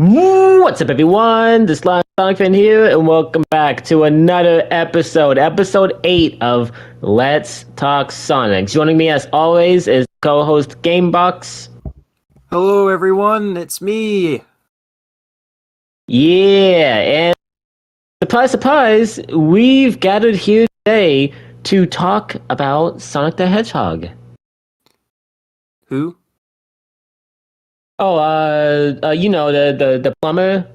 What's up, everyone? This is Sonic Fan here, and welcome back to another episode 8 of Let's Talk Sonic. Joining me, as always, is co-host Gamebox. Hello, everyone. It's me. Yeah, and surprise, surprise, we've gathered here today to talk about Sonic the Hedgehog. Who? Oh, the plumber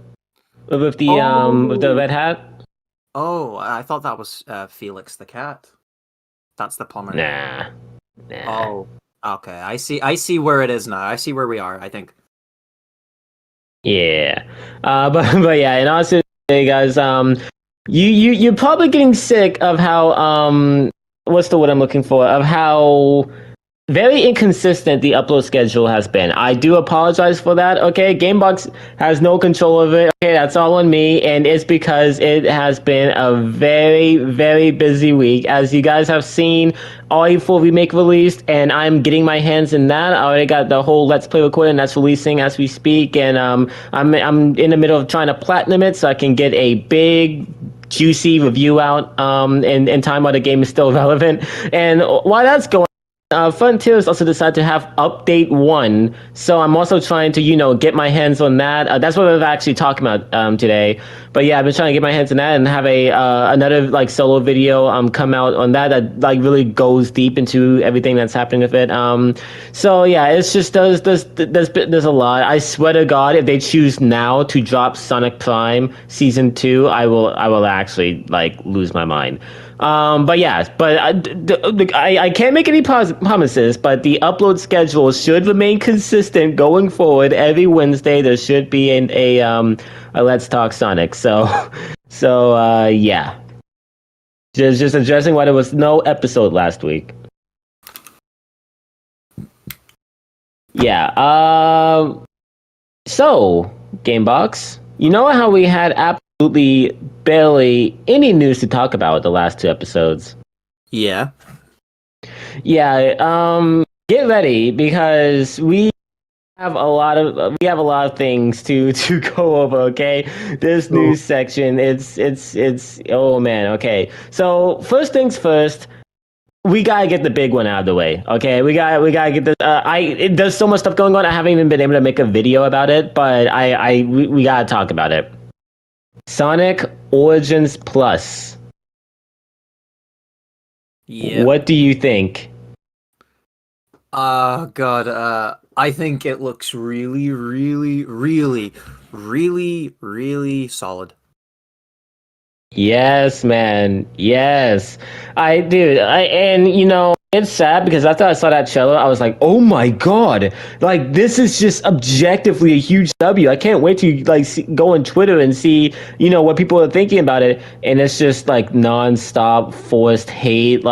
with the red hat. Oh, I thought that was Felix the cat. That's the plumber. Nah. Oh, okay. I see where it is now. I see where we are, I think. Yeah. But yeah, and also, hey guys, you're probably getting sick of how what's the word I'm looking for? Of how very inconsistent the upload schedule has been. I do apologize for that. Okay, Gamebox has no control of it. Okay, that's all on me, and it's because it has been a very, very busy week. As you guys have seen, RE4 Remake released, and I'm getting my hands in that. I already got the whole Let's Play recording that's releasing as we speak, and I'm in the middle of trying to platinum it so I can get a big juicy review out in time while the game is still relevant. And while that's going, Frontiers also decided to have update 1, so I'm also trying to, get my hands on that. That's what we're actually talking about today. But yeah, I've been trying to get my hands on that and have a another solo video come out on that really goes deep into everything that's happening with it. So yeah, it's just there's a lot. I swear to God, if they choose now to drop Sonic Prime Season 2, I will actually lose my mind. But yeah, I can't make any promises, but the upload schedule should remain consistent going forward. Every Wednesday there should be a Let's Talk Sonic. So yeah, just addressing why there was no episode last week. Yeah. So Gamebox, you know how we had absolutely barely any news to talk about the last 2 episodes. Yeah. Yeah, get ready because we have a lot of things to go over, okay? This news section, it's oh man, okay. So, first things first, we gotta get the big one out of the way, okay? We gotta get this. There's so much stuff going on. I haven't even been able to make a video about it, but we gotta talk about it. Sonic Origins Plus. Yeah. What do you think? God. I think it looks really, really, really, really, really solid. Yes, man. Yes. It's sad because after I saw that trailer, I was like, oh my God. This is just objectively a huge W. I can't wait to go on Twitter and see, what people are thinking about it. And it's just nonstop forced hate.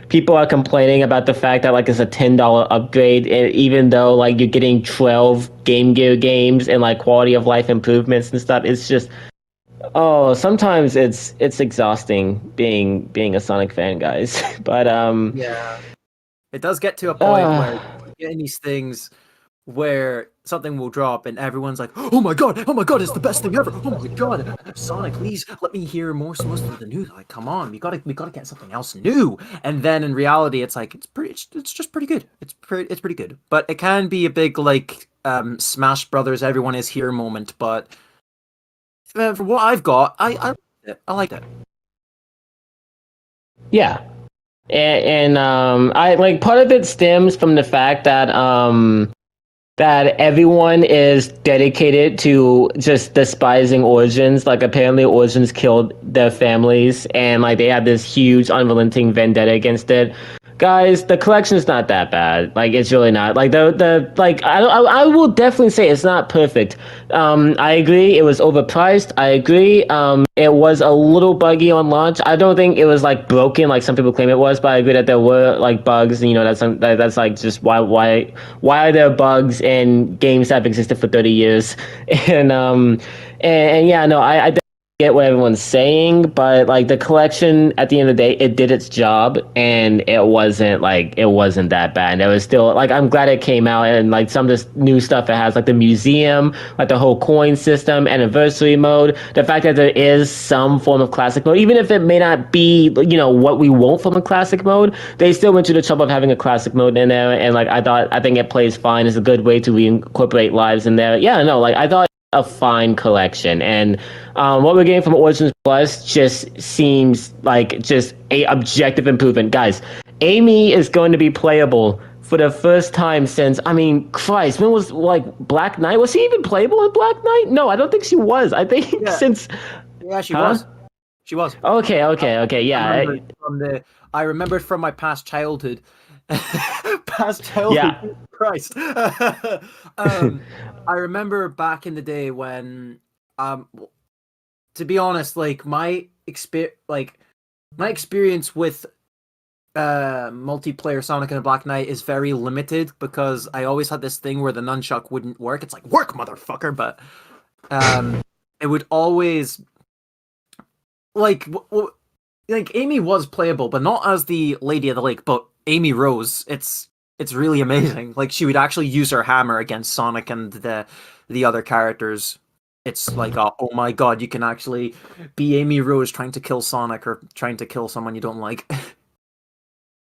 People are complaining about the fact that it's a $10 upgrade, and even though you're getting 12 Game Gear games and quality of life improvements and stuff. It's just, oh, sometimes it's exhausting being a Sonic fan, guys. But Yeah. It does get to a point where you get in these things where something will drop and everyone's like, oh my god, it's the best thing ever. Oh my god, Sonic, please let me hear most of the news. Come on, we gotta get something else new. And then in reality, it's it's just pretty good. It's pretty good. But it can be a big Smash Brothers everyone is here moment. But for what I've got, I like it. yeah. And I part of it stems from the fact that that everyone is dedicated to just despising Origins. Apparently Origins killed their families, and they have this huge unrelenting vendetta against it. Guys, the collection's not that bad. It's really not. I will definitely say it's not perfect. I agree it was overpriced. I agree it was a little buggy on launch. I don't think it was broken like some people claim it was, but I agree that there were bugs. That's just why are there bugs in games that have existed for 30 years? And yeah, no, I get what everyone's saying, but like the collection at the end of the day, it did its job, and it wasn't that bad. It was still like I'm glad it came out, and like some of this new stuff it has, like the museum, like the whole coin system, anniversary mode, the fact that there is some form of classic mode, even if it may not be what we want from a classic mode, they still went to the trouble of having a classic mode in there, and like I think it plays fine. It's a good way to reincorporate lives in there. Yeah, no, like I thought a fine collection, and what we're getting from Origins Plus just seems like just a objective improvement. Guys, Amy is going to be playable for the first time since, I mean, Christ, when was like Black Knight? Was she even playable in Black Knight? No, I don't think she was. I think since she was. She was. Okay, yeah. I remembered from my past childhood. Past childhood. Yeah. Christ. I remember back in the day when, to be honest, like my experience with multiplayer Sonic and the Black Knight is very limited because I always had this thing where the nunchuck wouldn't work. It's like, work, motherfucker, but it would always like Amy was playable, but not as the Lady of the Lake, but Amy Rose. It's really amazing. Like she would actually use her hammer against Sonic and the other characters. It's like, oh my god, you can actually be Amy Rose trying to kill Sonic or trying to kill someone you don't like.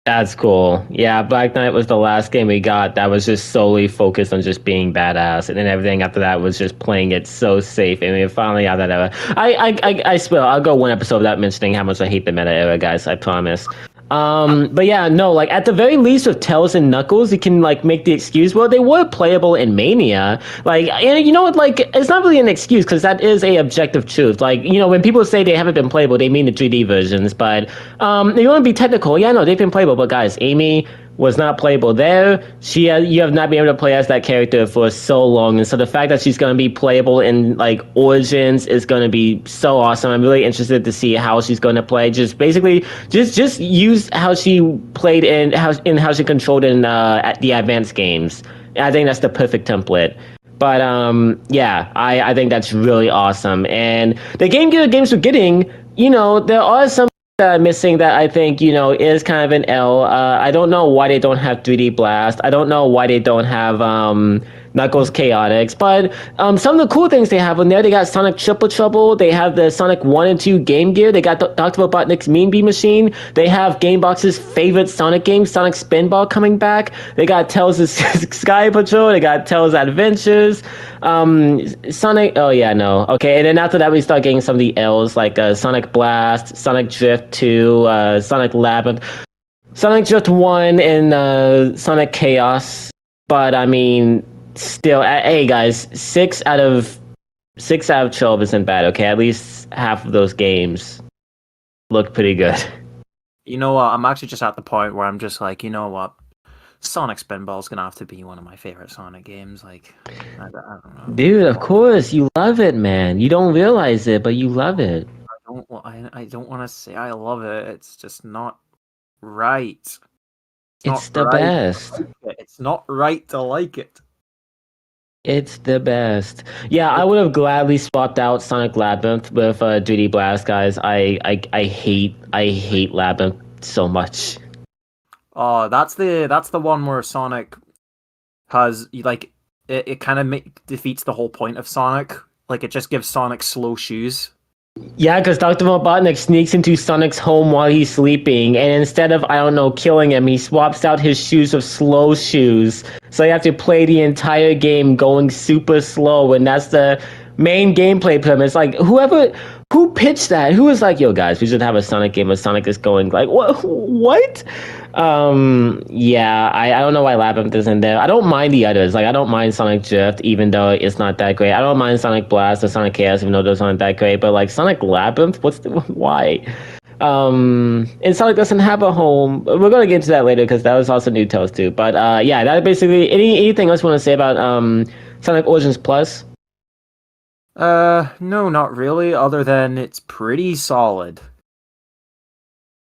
That's cool. Yeah, Black Knight was the last game we got that was just solely focused on just being badass, and then everything after that was just playing it so safe. And we finally have that era. I swear, I'll go one episode without mentioning how much I hate the meta era, guys. I promise. But yeah, no, like at the very least with Tails and Knuckles, you can like make the excuse. Well, they were playable in Mania. Like, and you know what? Like, it's not really an excuse because that is a objective truth. Like, when people say they haven't been playable, they mean the 3D versions. But you want to be technical. Yeah, no, they've been playable. But guys, Amy was not playable there. You have not been able to play as that character for so long, and so the fact that she's going to be playable in like Origins is going to be so awesome. I'm really interested to see how she's going to play. Just basically, just use how she played in how she controlled in at the advanced games. I think that's the perfect template. But yeah, I think that's really awesome. And the Game Gear games we're getting, there are some missing that I think is kind of an L. I don't know why they don't have 3D Blast. I don't know why they don't have Knuckles Chaotix, but some of the cool things they have in there, they got Sonic Triple Trouble, they have the Sonic 1 and 2 Game Gear, they got Dr. Robotnik's Mean Bean Machine, they have Gamebox's favorite Sonic game, Sonic Spinball, coming back, they got Tails' Sky Patrol, they got Tails Adventures, Sonic, oh yeah, no, okay, and then after that we start getting some of the L's, like Sonic Blast, Sonic Drift 2, Sonic Labyrinth, Sonic Drift 1, and Sonic Chaos, but I mean, still, hey guys, 6 out of 12 isn't bad. Okay, at least half of those games look pretty good. You know what? I'm actually just at the point where I'm just like, you know what? Sonic Spinball's gonna have to be one of my favorite Sonic games. Like, I don't know, dude. Of course, you love it, man. You don't realize it, but you love it. I don't want to say I love it. It's just not right. It's the best. It's not right to like it. It's the best. Yeah, I would have gladly swapped out Sonic Labyrinth with 3D Blast, guys. I hate Labyrinth so much. Oh, that's the one where Sonic has like it kind of defeats the whole point of Sonic. Like it just gives Sonic slow shoes. Yeah, because Dr. Robotnik sneaks into Sonic's home while he's sleeping, and instead of, I don't know, killing him, he swaps out his shoes with slow shoes. So you have to play the entire game going super slow, and that's the main gameplay premise. Like, who pitched that? Who was like, yo, guys, we should have a Sonic game where Sonic is going, like, what? Yeah, I don't know why Labyrinth is in there. I don't mind the others. Like, I don't mind Sonic Drift, even though it's not that great. I don't mind Sonic Blast or Sonic Chaos, even though those aren't that great. But like Sonic Labyrinth, why? And Sonic doesn't have a home. We're gonna get into that later because that was also new Tails too. But yeah, that basically anything else you want to say about Sonic Origins Plus? No, not really. Other than it's pretty solid.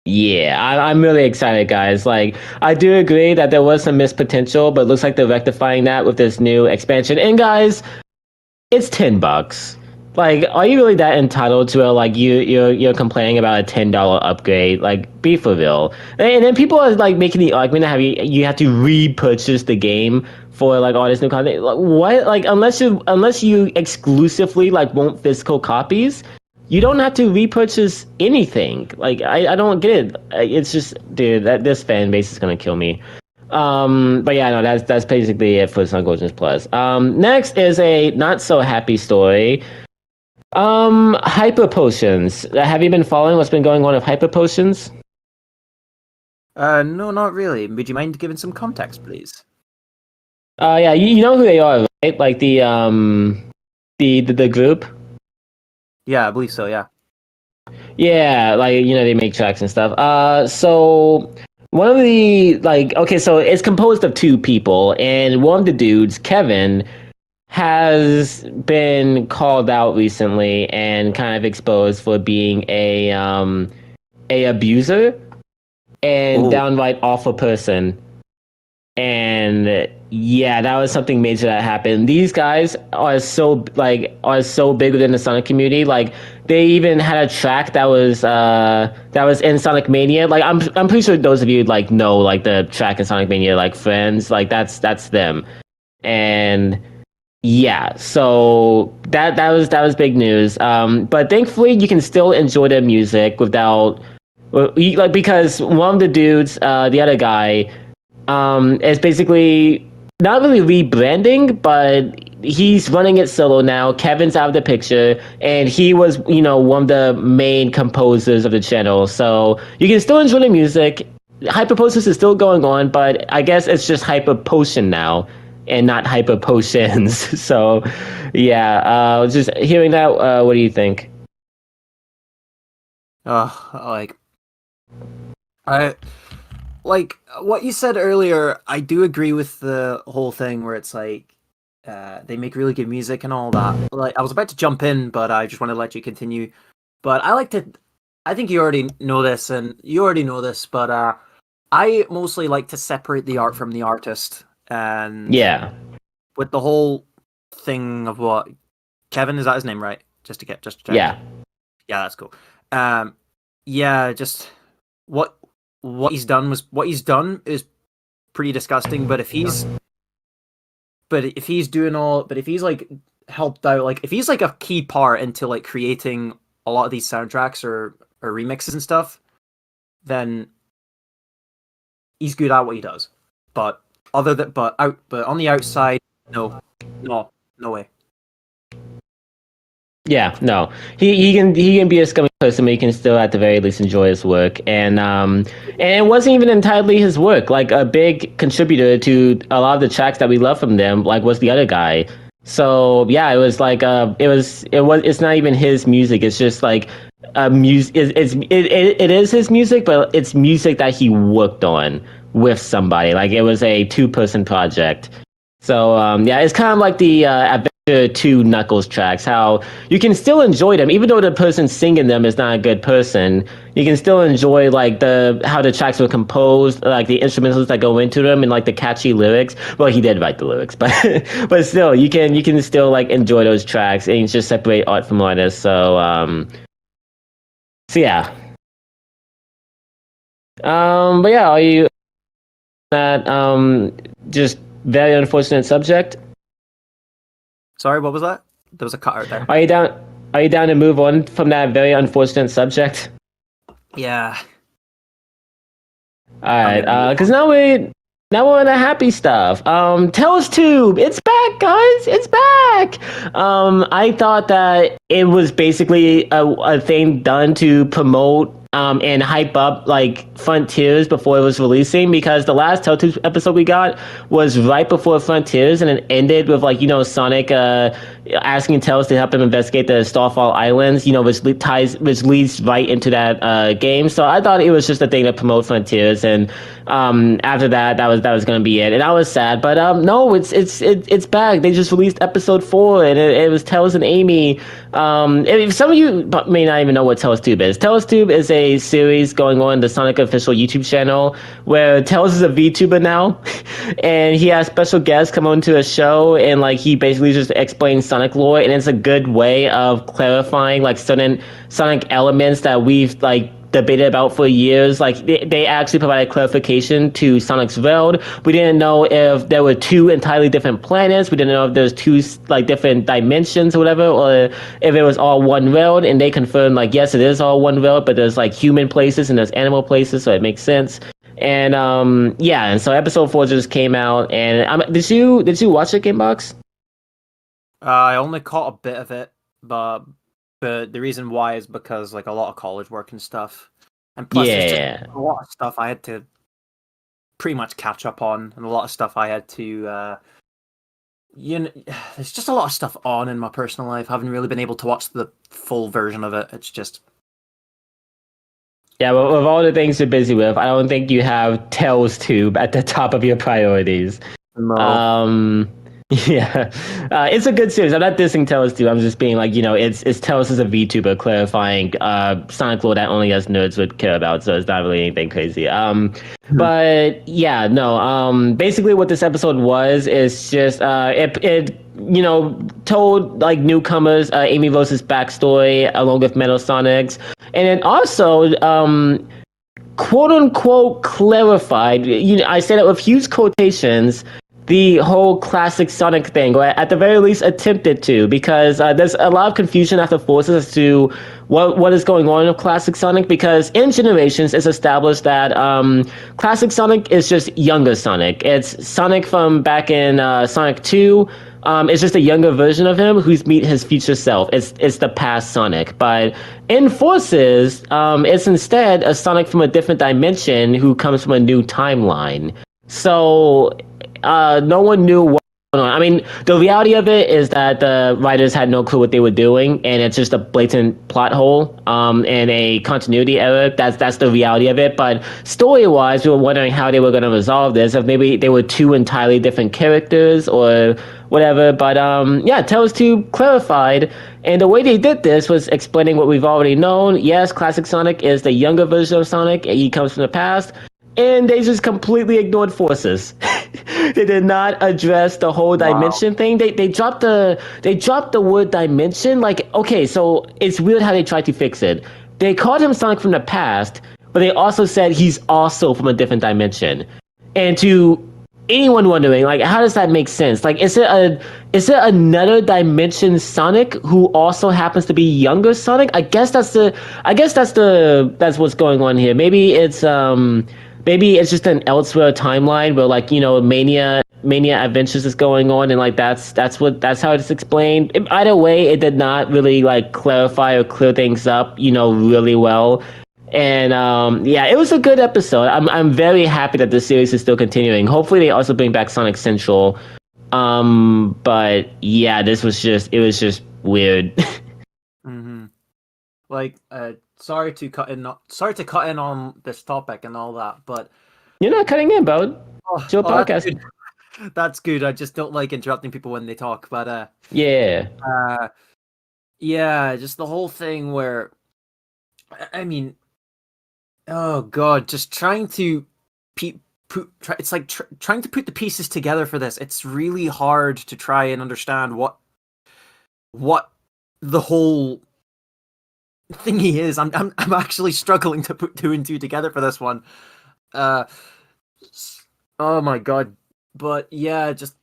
Yeah, I'm really excited, guys. Like, I do agree that there was some missed potential, but it looks like they're rectifying that with this new expansion. And guys, it's $10. Like, are you really that entitled to it? Like, you're complaining about a $10 upgrade? Like, be for real. And then people are like making the argument that you have to repurchase the game for like all this new content. Like, what? Like, unless you exclusively like want physical copies, you don't have to repurchase anything. Like, I don't get it. It's just, dude, that this fan base is gonna kill me. But yeah, no, that's basically it for Sun Gorgeous Plus. Next is a not so happy story. Hyper potions. Have you been following what's been going on with hyper potions? No, not really. Would you mind giving some context, please? Yeah, you know who they are, right? Like the group. Yeah, I believe so. Yeah. Yeah, like they make tracks and stuff. So one of the okay, so it's composed of two people, and one of the dudes, Kevin, has been called out recently and kind of exposed for being a abuser and Oh. downright awful person. And yeah, that was something major that happened. These guys are so big within the Sonic community. Like they even had a track that was in Sonic Mania. Like I'm pretty sure those of you like know like the track in Sonic Mania, like Friends, like that's them. And yeah, so that was big news. But thankfully you can still enjoy their music without like because one of the dudes, the other guy, is basically not really rebranding, but he's running it solo now. Kevin's out of the picture, and he was, one of the main composers of the channel. So you can still enjoy the music. Hyper Potions is still going on, but I guess it's just Hyper Potion now and not Hyper Potions. So yeah, just hearing that, what do you think? I like what you said earlier. I do agree with the whole thing where it's like they make really good music and all that. Like I was about to jump in, but I just want to let you continue. But I think you already know this, and you already know this, but I mostly like to separate the art from the artist. And Yeah, with the whole thing of what Kevin, is that his name, right? Just to check. yeah, Yeah, that's cool. Yeah, just what he's done is pretty disgusting. But if he's like helped out, like if he's like a key part into like creating a lot of these soundtracks or remixes and stuff, then he's good at what he does. But but on the outside, no way. yeah. No, he can be a scummy person, but he can still at the very least enjoy his work. And it wasn't even entirely his work. Like a big contributor to a lot of the tracks that we love from them, like was the other guy. So yeah, it was like it's not even his music. It's just like music. It is his music, but it's music that he worked on with somebody. Like it was a two-person project. So yeah, it's kind of like the Adventure 2 Knuckles tracks. How you can still enjoy them, even though the person singing them is not a good person. You can still enjoy like how the tracks were composed, like the instrumentals that go into them, and like the catchy lyrics. Well, he did write the lyrics, but but still, you can still like enjoy those tracks and just separate art from artists. So yeah. But yeah, are you that just very unfortunate subject? Sorry, what was that? There was a cut out there. Are you down? Are you down to move on from that very unfortunate subject? Yeah. All right, because now we're on the happy stuff. TellsTube, it's back, guys. It's back. I thought that it was basically a thing done to promote and hype up like Frontiers before it was releasing, because the last Telltale episode we got was right before Frontiers, and it ended with like Sonic asking Tails to help him investigate the Starfall Islands, which leads right into that game. So I thought it was just a thing to promote Frontiers, and after that was gonna be it, and I was sad. But no, it's back. They just released episode 4, and it was Tails and Amy. If some of you may not even know what TellsTube is. TellsTube is a series going on the Sonic official YouTube channel where Tails is a VTuber now, and he has special guests come onto a show, and like he basically just explains Sonic Sonic lore, and it's a good way of clarifying like certain Sonic elements that we've like debated about for years. Like they actually provided clarification to Sonic's world. We didn't know if there were two entirely different planets. We didn't know if there's two like different dimensions or whatever, or if it was all one world. And they confirmed like, yes, it is all one world, but there's like human places and there's animal places, so it makes sense. And yeah, and so episode 4 just came out. And did you watch it, Gamebox? I only caught a bit of it, but the reason why is because like a lot of college work and stuff, and plus there's just a lot of stuff I had to pretty much catch up on, and a lot of stuff I had to there's just a lot of stuff on in my personal life. I haven't really been able to watch the full version of it. It's just yeah, but with all the things you're busy with, I don't think you have Tails Tube at the top of your priorities. no. Yeah, it's a good series. I'm not dissing Tails Tube. I'm just being like, it's Tails as a VTuber clarifying Sonic lore that only us nerds would care about. So it's not really anything crazy. But yeah, no. Basically, what this episode was is just it told like newcomers Amy Rose's backstory along with Metal Sonic's, and it also quote unquote clarified. I say that with huge quotations, the whole classic Sonic thing, or at the very least attempted to, because there's a lot of confusion after Forces as to what is going on with classic Sonic, because in Generations it's established that classic Sonic is just younger Sonic. It's Sonic from back in Sonic 2. It's just a younger version of him who's meet his future self. It's the past Sonic. But in Forces, it's instead a Sonic from a different dimension who comes from a new timeline. So no one knew what was going on. I mean, the reality of it is that the writers had no clue what they were doing, and it's just a blatant plot hole and a continuity error. That's the reality of it. But story-wise, we were wondering how they were going to resolve this, if maybe they were two entirely different characters or whatever. But yeah, Tails 2 clarified, and the way they did this was explaining what we've already known. Yes, classic Sonic is the younger version of Sonic, and he comes from the past. And they just completely ignored Forces. They did not address the whole dimension thing. They dropped the word dimension. Like, okay, so it's weird how they tried to fix it. They called him Sonic from the past, but they also said he's also from a different dimension. And to anyone wondering, like, how does that make sense? Like, is it another dimension Sonic who also happens to be younger Sonic? I guess that's what's going on here. Maybe it's just an elsewhere timeline where, like, Mania Adventures is going on, and like that's how it's explained. Either way, it did not really like clarify or clear things up, really well. And yeah, it was a good episode. I'm very happy that the series is still continuing. Hopefully, they also bring back Sonic Central. But yeah, it was just weird. Mm-hmm. Like, sorry to cut in on this topic and all that, but you're not cutting in, bud. It's your podcast. That's good. I just don't like interrupting people when they talk. But yeah, just the whole thing where, I mean, oh god, just trying to it's like trying to put the pieces together for this. It's really hard to try and understand what the whole thingy is. I'm actually struggling to put two and two together for this one. Oh my god. But yeah, just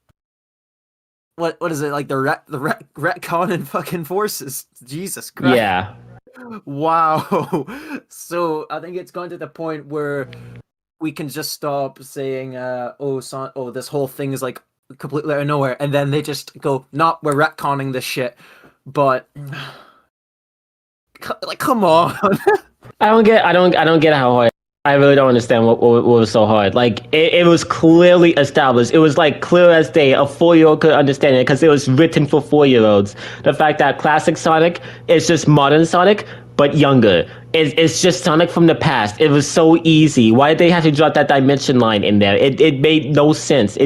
what is it, like the retcon and fucking Forces? Jesus Christ. Yeah. Wow. So I think it's gone to the point where we can just stop saying this whole thing is like completely out of nowhere, and then they just go, "Nah, we're retconning this shit." But like, come on. I don't get how hard. I really don't understand what was so hard. Like, it was clearly established. It was like clear as day. A 4-year-old could understand it because it was written for 4-year-olds. The fact that classic Sonic is just modern Sonic, but younger. It's just Sonic from the past. It was so easy. Why did they have to drop that dimension line in there? It made no sense.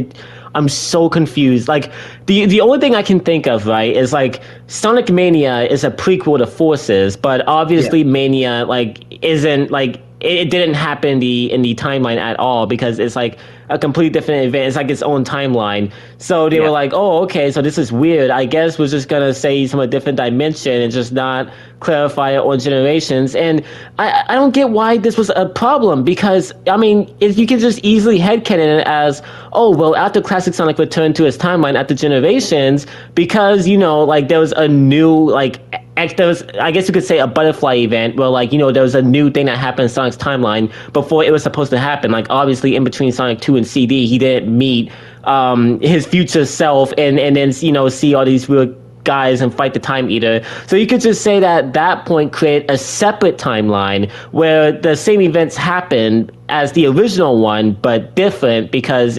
I'm so confused. Like, the only thing I can think of, right, is like Sonic Mania is a prequel to Forces, but obviously Mania like isn't like it didn't happen in the timeline at all because it's like a completely different event. It's like its own timeline. So they were Yeah. like, oh, okay, so this is weird. I guess we're just gonna say some a different dimension and just not clarify it on generations. And I don't get why this was a problem because I mean, if you can just easily headcanon it as, oh well, after Classic Sonic returned to his timeline after generations because like there was a new like there was, I guess you could say, a butterfly event where, like, there was a new thing that happened in Sonic's timeline before it was supposed to happen. Like, obviously, in between Sonic 2 and CD, he didn't meet his future self and then, see all these weird guys and fight the Time Eater. So you could just say that at that point create a separate timeline where the same events happen as the original one, but different because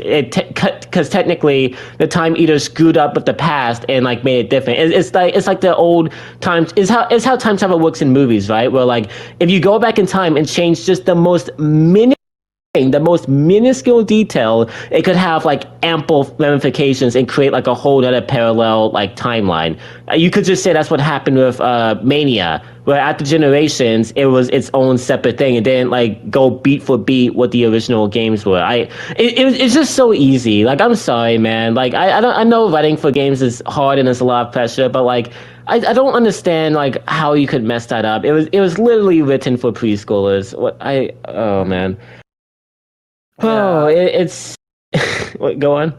technically the Time Eater screwed up with the past and like made it different. It's like the old times. It's how time travel works in movies, right? Where like if you go back in time and change just the most minuscule detail, it could have like ample ramifications and create like a whole other parallel like timeline. You could just say that's what happened with Mania, where after Generations it was its own separate thing. It didn't like go beat for beat what the original games were. It's just so easy. Like I'm sorry, man. Like I know writing for games is hard and there's a lot of pressure, but like I don't understand like how you could mess that up. It was literally written for preschoolers. Oh man. Oh, it's go on.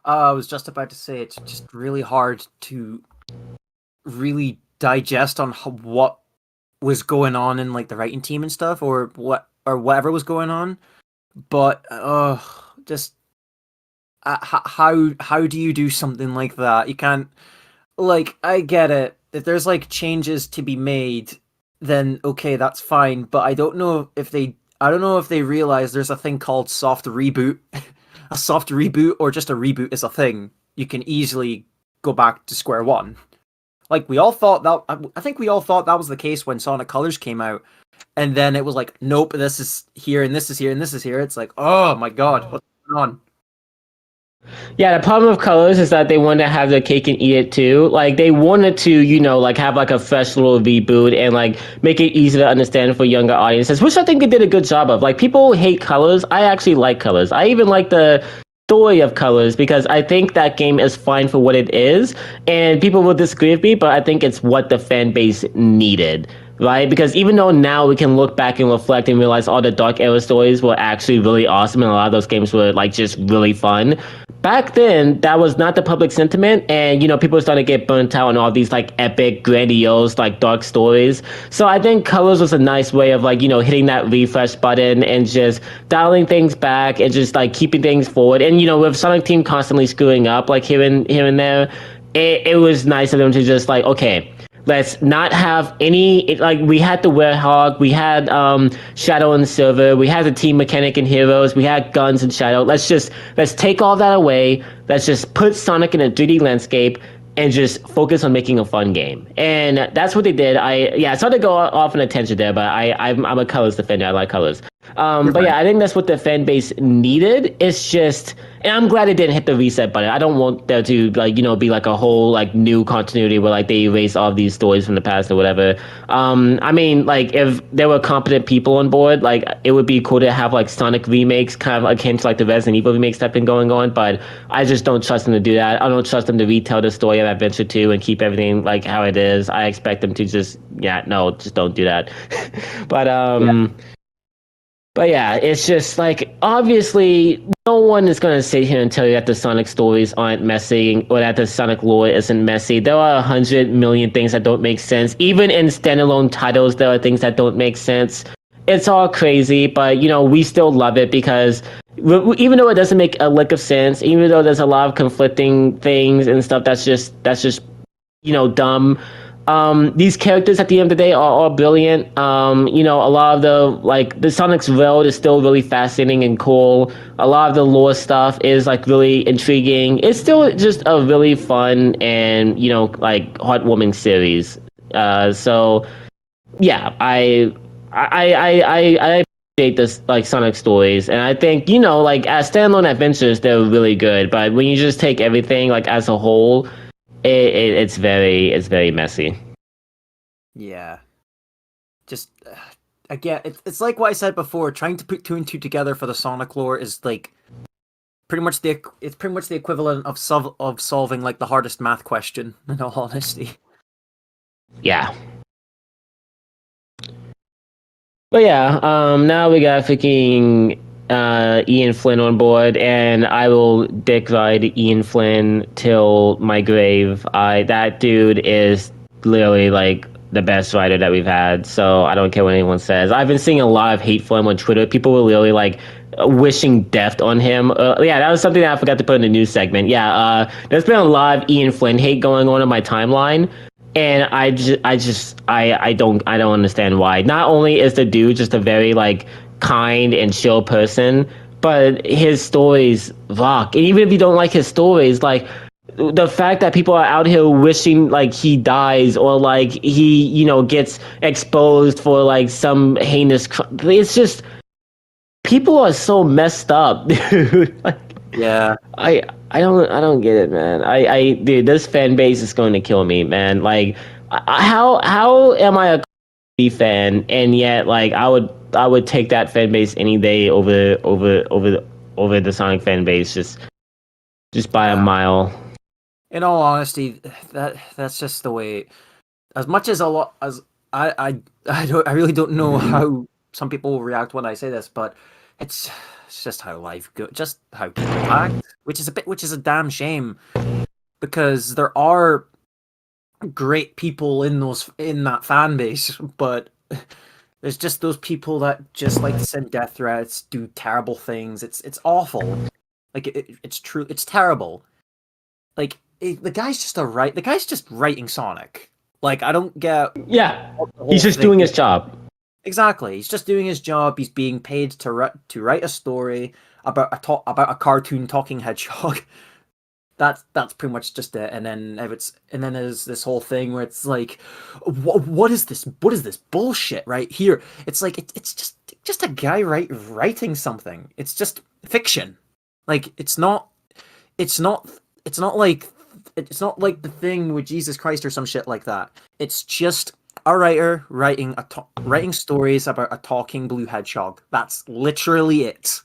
I was just about to say it's just really hard to really digest on what was going on in like the writing team and stuff, or whatever was going on. But just how do you do something like that? You can't. Like, I get it. If there's like changes to be made, then okay, that's fine. But I don't know if they realize there's a thing called soft reboot. A soft reboot or just a reboot is a thing. You can easily go back to square one. Like we all thought that. I think we all thought that was the case when Sonic Colors came out, and then it was like, nope, this is here and this is here and this is here. It's like, oh my god, what's going on? Yeah, the problem with Colors is that they wanted to have the cake and eat it too. Like they wanted to, like have like a fresh little reboot and like make it easy to understand for younger audiences, which I think they did a good job of. Like people hate Colors. I actually like Colors. I even like the story of Colors because I think that game is fine for what it is. And people will disagree with me, but I think it's what the fan base needed. Right? Because even though now we can look back and reflect and realize all the Dark Era stories were actually really awesome and a lot of those games were like just really fun, back then that was not the public sentiment, and people were starting to get burnt out on all these like epic, grandiose, like dark stories. So I think Colors was a nice way of like hitting that refresh button and just dialing things back and just like keeping things forward. And with Sonic Team constantly screwing up like here and there, it was nice of them to just like, okay, let's not have any, like, we had the Werehog, we had Shadow and Silver, we had the Team Mechanic and Heroes, we had Guns and Shadow. Let's take all that away. Let's just put Sonic in a 3D landscape and just focus on making a fun game. And that's what they did. I started to go off on a tangent there, but I'm a Colors defender. I like Colors. But yeah, I think that's what the fan base needed. It's just, and I'm glad it didn't hit the reset button. I don't want there to like, be like a whole like new continuity where like they erase all these stories from the past or whatever. I mean, like if there were competent people on board, like it would be cool to have like Sonic remakes kind of akin to like the Resident Evil remakes that have been going on, but I just don't trust them to do that. I don't trust them to retell the story of Adventure 2 and keep everything like how it is. I expect them to just don't do that. But But yeah, it's just like, obviously, no one is going to sit here and tell you that the Sonic stories aren't messy or that the Sonic lore isn't messy. There are 100 million things that don't make sense. Even in standalone titles, there are things that don't make sense. It's all crazy, but, we still love it because even though it doesn't make a lick of sense, even though there's a lot of conflicting things and stuff that's just dumb. These characters at the end of the day are brilliant. A lot of the Sonic's world is still really fascinating and cool. A lot of the lore stuff is like really intriguing. It's still just a really fun and heartwarming series. So yeah, I appreciate this like Sonic stories, and I think as standalone adventures they're really good. But when you just take everything like as a whole, it's very messy. Yeah, just again, it's like what I said before. Trying to put two and two together for the Sonic lore is like pretty much the equivalent of solving like the hardest math question. In all honesty. Yeah. But yeah, now we got freaking Ian Flynn on board, and I will dick ride Ian Flynn till my grave. That dude is literally like the best writer that we've had. So I don't care what anyone says. I've been seeing a lot of hate for him on Twitter. People were literally like wishing death on him. Yeah, that was something that I forgot to put in the news segment. Yeah, there's been a lot of Ian Flynn hate going on in my timeline. And I don't understand why. Not only is the dude just a very like kind and chill person, but his stories rock. And even if you don't like his stories, like the fact that people are out here wishing like he dies or like he, you know, gets exposed for like some heinous it's just people are so messed up, dude. Like, Yeah. I don't get it, man. Dude, this fan base is going to kill me, man. Like, how am I a Kobe fan and yet like I would take that fan base any day over the Sonic fan base just by a mile. In all honesty, that's just the way. As much as a lot as I really don't know how some people will react when I say this, but it's just how life goes, just how people act, which is a damn shame, because there are great people in that fan base, but there's just those people that just like to send death threats, do terrible things. It's awful. Like it's true. It's terrible. Like the guy's just writing Sonic. Like I don't get. Yeah, he's just doing his job. Exactly. He's just doing his job. He's being paid to write a story about a cartoon talking hedgehog. That's pretty much just it. And then there's this whole thing where it's like, what is this? What is this bullshit right here? It's like it's just a guy writing something. It's just fiction. Like it's not like the thing with Jesus Christ or some shit like that. It's just a writer writing stories about a talking blue hedgehog. That's literally it.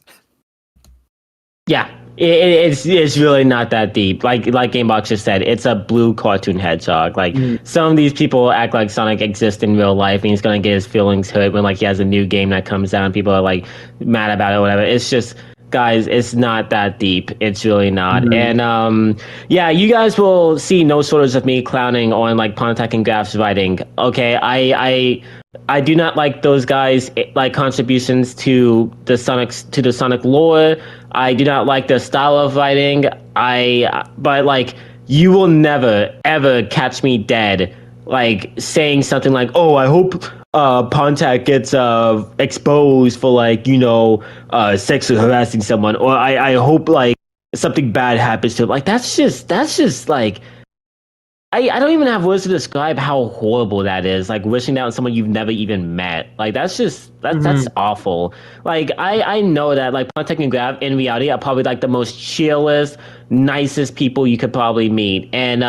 Yeah, it's really not that deep. Like Gamebox just said, it's a blue cartoon hedgehog. Like some of these people act like Sonic exists in real life, and he's gonna get his feelings hurt when like he has a new game that comes out, and people are like mad about it or whatever. It's just, guys, it's not that deep. It's really not. And yeah, you guys will see no shortage of me clowning on like Pontac and Graph's writing. Okay, I do not like those guys like contributions to the Sonic lore. I do not like their style of writing. But like you will never ever catch me dead like saying something like, "Oh, I hope Pontac gets exposed for like, you know, sexually harassing someone," or I hope like something bad happens to him. Like that's just like I don't even have words to describe how horrible that is. Like wishing that on someone you've never even met. Like that's awful. Like I know that like Pontac and Graph in reality are probably like the most chillest, nicest people you could probably meet. And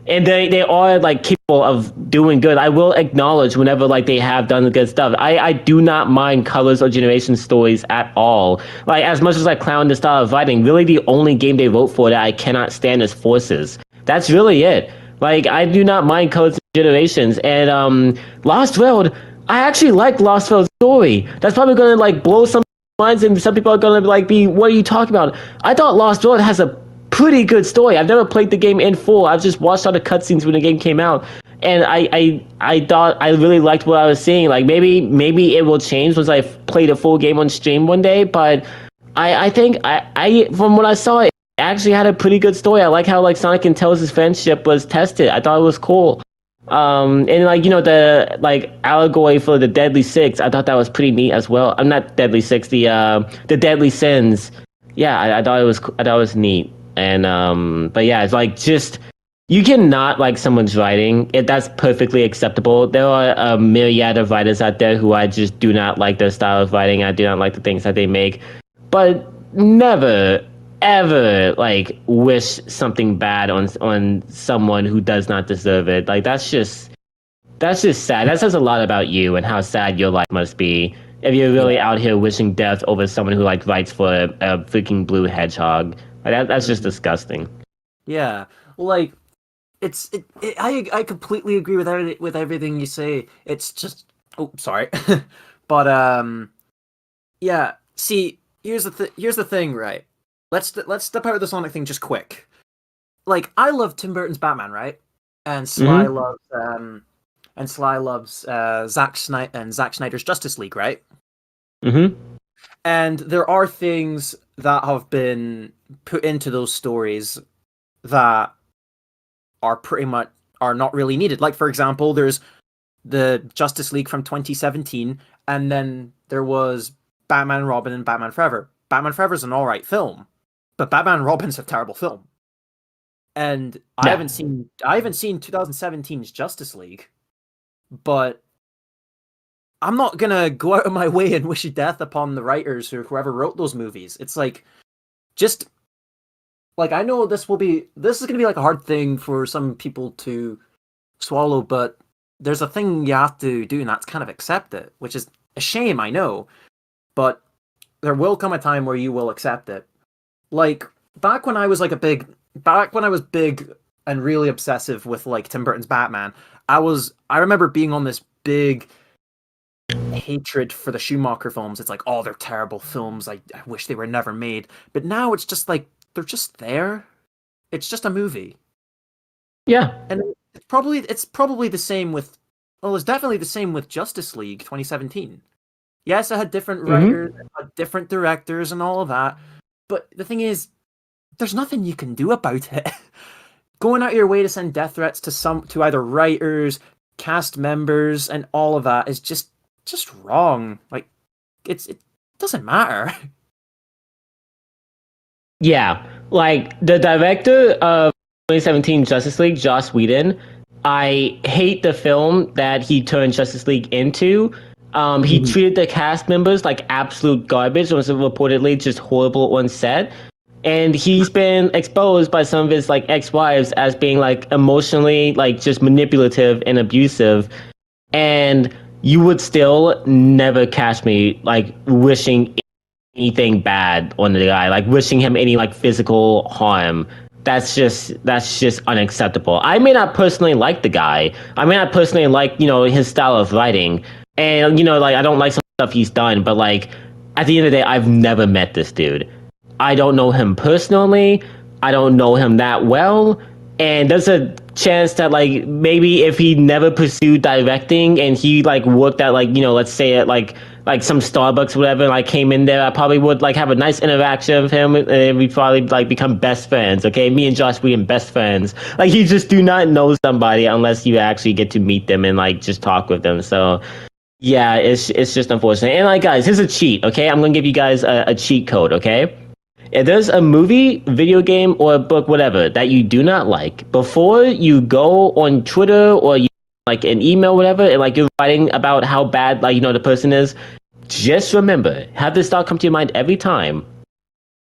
they are like capable of doing good. I will acknowledge whenever like they have done the good stuff. I do not mind Colors or Generation stories at all. Like as much as I clown the style of writing, really the only game they wrote for that I cannot stand is Forces. That's really it. Like, I do not mind Codes and Generations. And Lost World, I actually like Lost World's story. That's probably going to, like, blow some minds, and some people are going to, like, be, what are you talking about? I thought Lost World has a pretty good story. I've never played the game in full. I've just watched all the cutscenes when the game came out. And I thought I really liked what I was seeing. Like, maybe it will change once I play the full game on stream one day. But I think, from what I saw, actually had a pretty good story. I like how like Sonic and Tails' friendship was tested. I thought it was cool. And like, you know, the like allegory for the Deadly Six, I thought that was pretty neat as well. I'm not Deadly Six, the Deadly Sins. Yeah, I thought it was neat. And but yeah, it's like just you cannot like someone's writing. That's perfectly acceptable. There are a myriad of writers out there who I just do not like their style of writing. I do not like the things that they make. But never ever like wish something bad on someone who does not deserve it. Like that's just That's just sad. That says a lot about you and how sad your life must be if you're really out here wishing death over someone who like writes for a freaking blue hedgehog. Like, that's just disgusting. Yeah, like I completely agree with everything you say. It's just sorry, but yeah. See, here's the thing, right? Let's step out of the Sonic thing just quick. Like I love Tim Burton's Batman, right? And Sly loves Zack Snyder's Justice League, right? Mm-hmm. And there are things that have been put into those stories that are pretty much are not really needed. Like for example, there's the Justice League from 2017, and then there was Batman and Robin and Batman Forever. Batman Forever is an alright film, but Batman and Robin's a terrible film. And I haven't seen 2017's Justice League, but I'm not gonna go out of my way and wish death upon the writers or whoever wrote those movies. It's like, just like I know this is gonna be like a hard thing for some people to swallow, but there's a thing you have to do, and that's kind of accept it, which is a shame, I know, but there will come a time where you will accept it. Like back when I was big and really obsessive with like Tim Burton's Batman, I remember being on this big hatred for the Schumacher films. It's like, oh, they're terrible films. I wish they were never made. But now it's just like they're just there. It's just a movie. Yeah. And it's probably the same with it's definitely the same with Justice League 2017. Yes, it had different writers, it had different directors and all of that. But the thing is, there's nothing you can do about it. Going out of your way to send death threats to either writers, cast members, and all of that is just wrong. Like it doesn't matter. Yeah, like the director of 2017 Justice League, Joss Whedon, I hate the film that he turned Justice League into. He treated the cast members like absolute garbage, was reportedly just horrible on set. And he's been exposed by some of his like ex-wives as being like emotionally like just manipulative and abusive. And you would still never catch me like wishing anything bad on the guy, like wishing him any like physical harm. That's just unacceptable. I may not personally like the guy. I may not personally like, his style of writing. And, like I don't like some stuff he's done, but like at the end of the day, I've never met this dude. I don't know him personally. I don't know him that well. And there's a chance that like maybe if he never pursued directing and he like worked at like, let's say at like some Starbucks or whatever, and I came in there, I probably would like have a nice interaction with him, and we'd probably like become best friends. Okay, me and Josh, we are best friends. Like you just do not know somebody unless you actually get to meet them and like just talk with them. So yeah, it's just unfortunate. And like guys, here's a cheat. Okay, I'm gonna give you guys a cheat code. Okay. If there's a movie, video game, or a book, whatever, that you do not like, before you go on Twitter or you like an email, whatever, and like you're writing about how bad like the person is, just remember, have this thought come to your mind every time.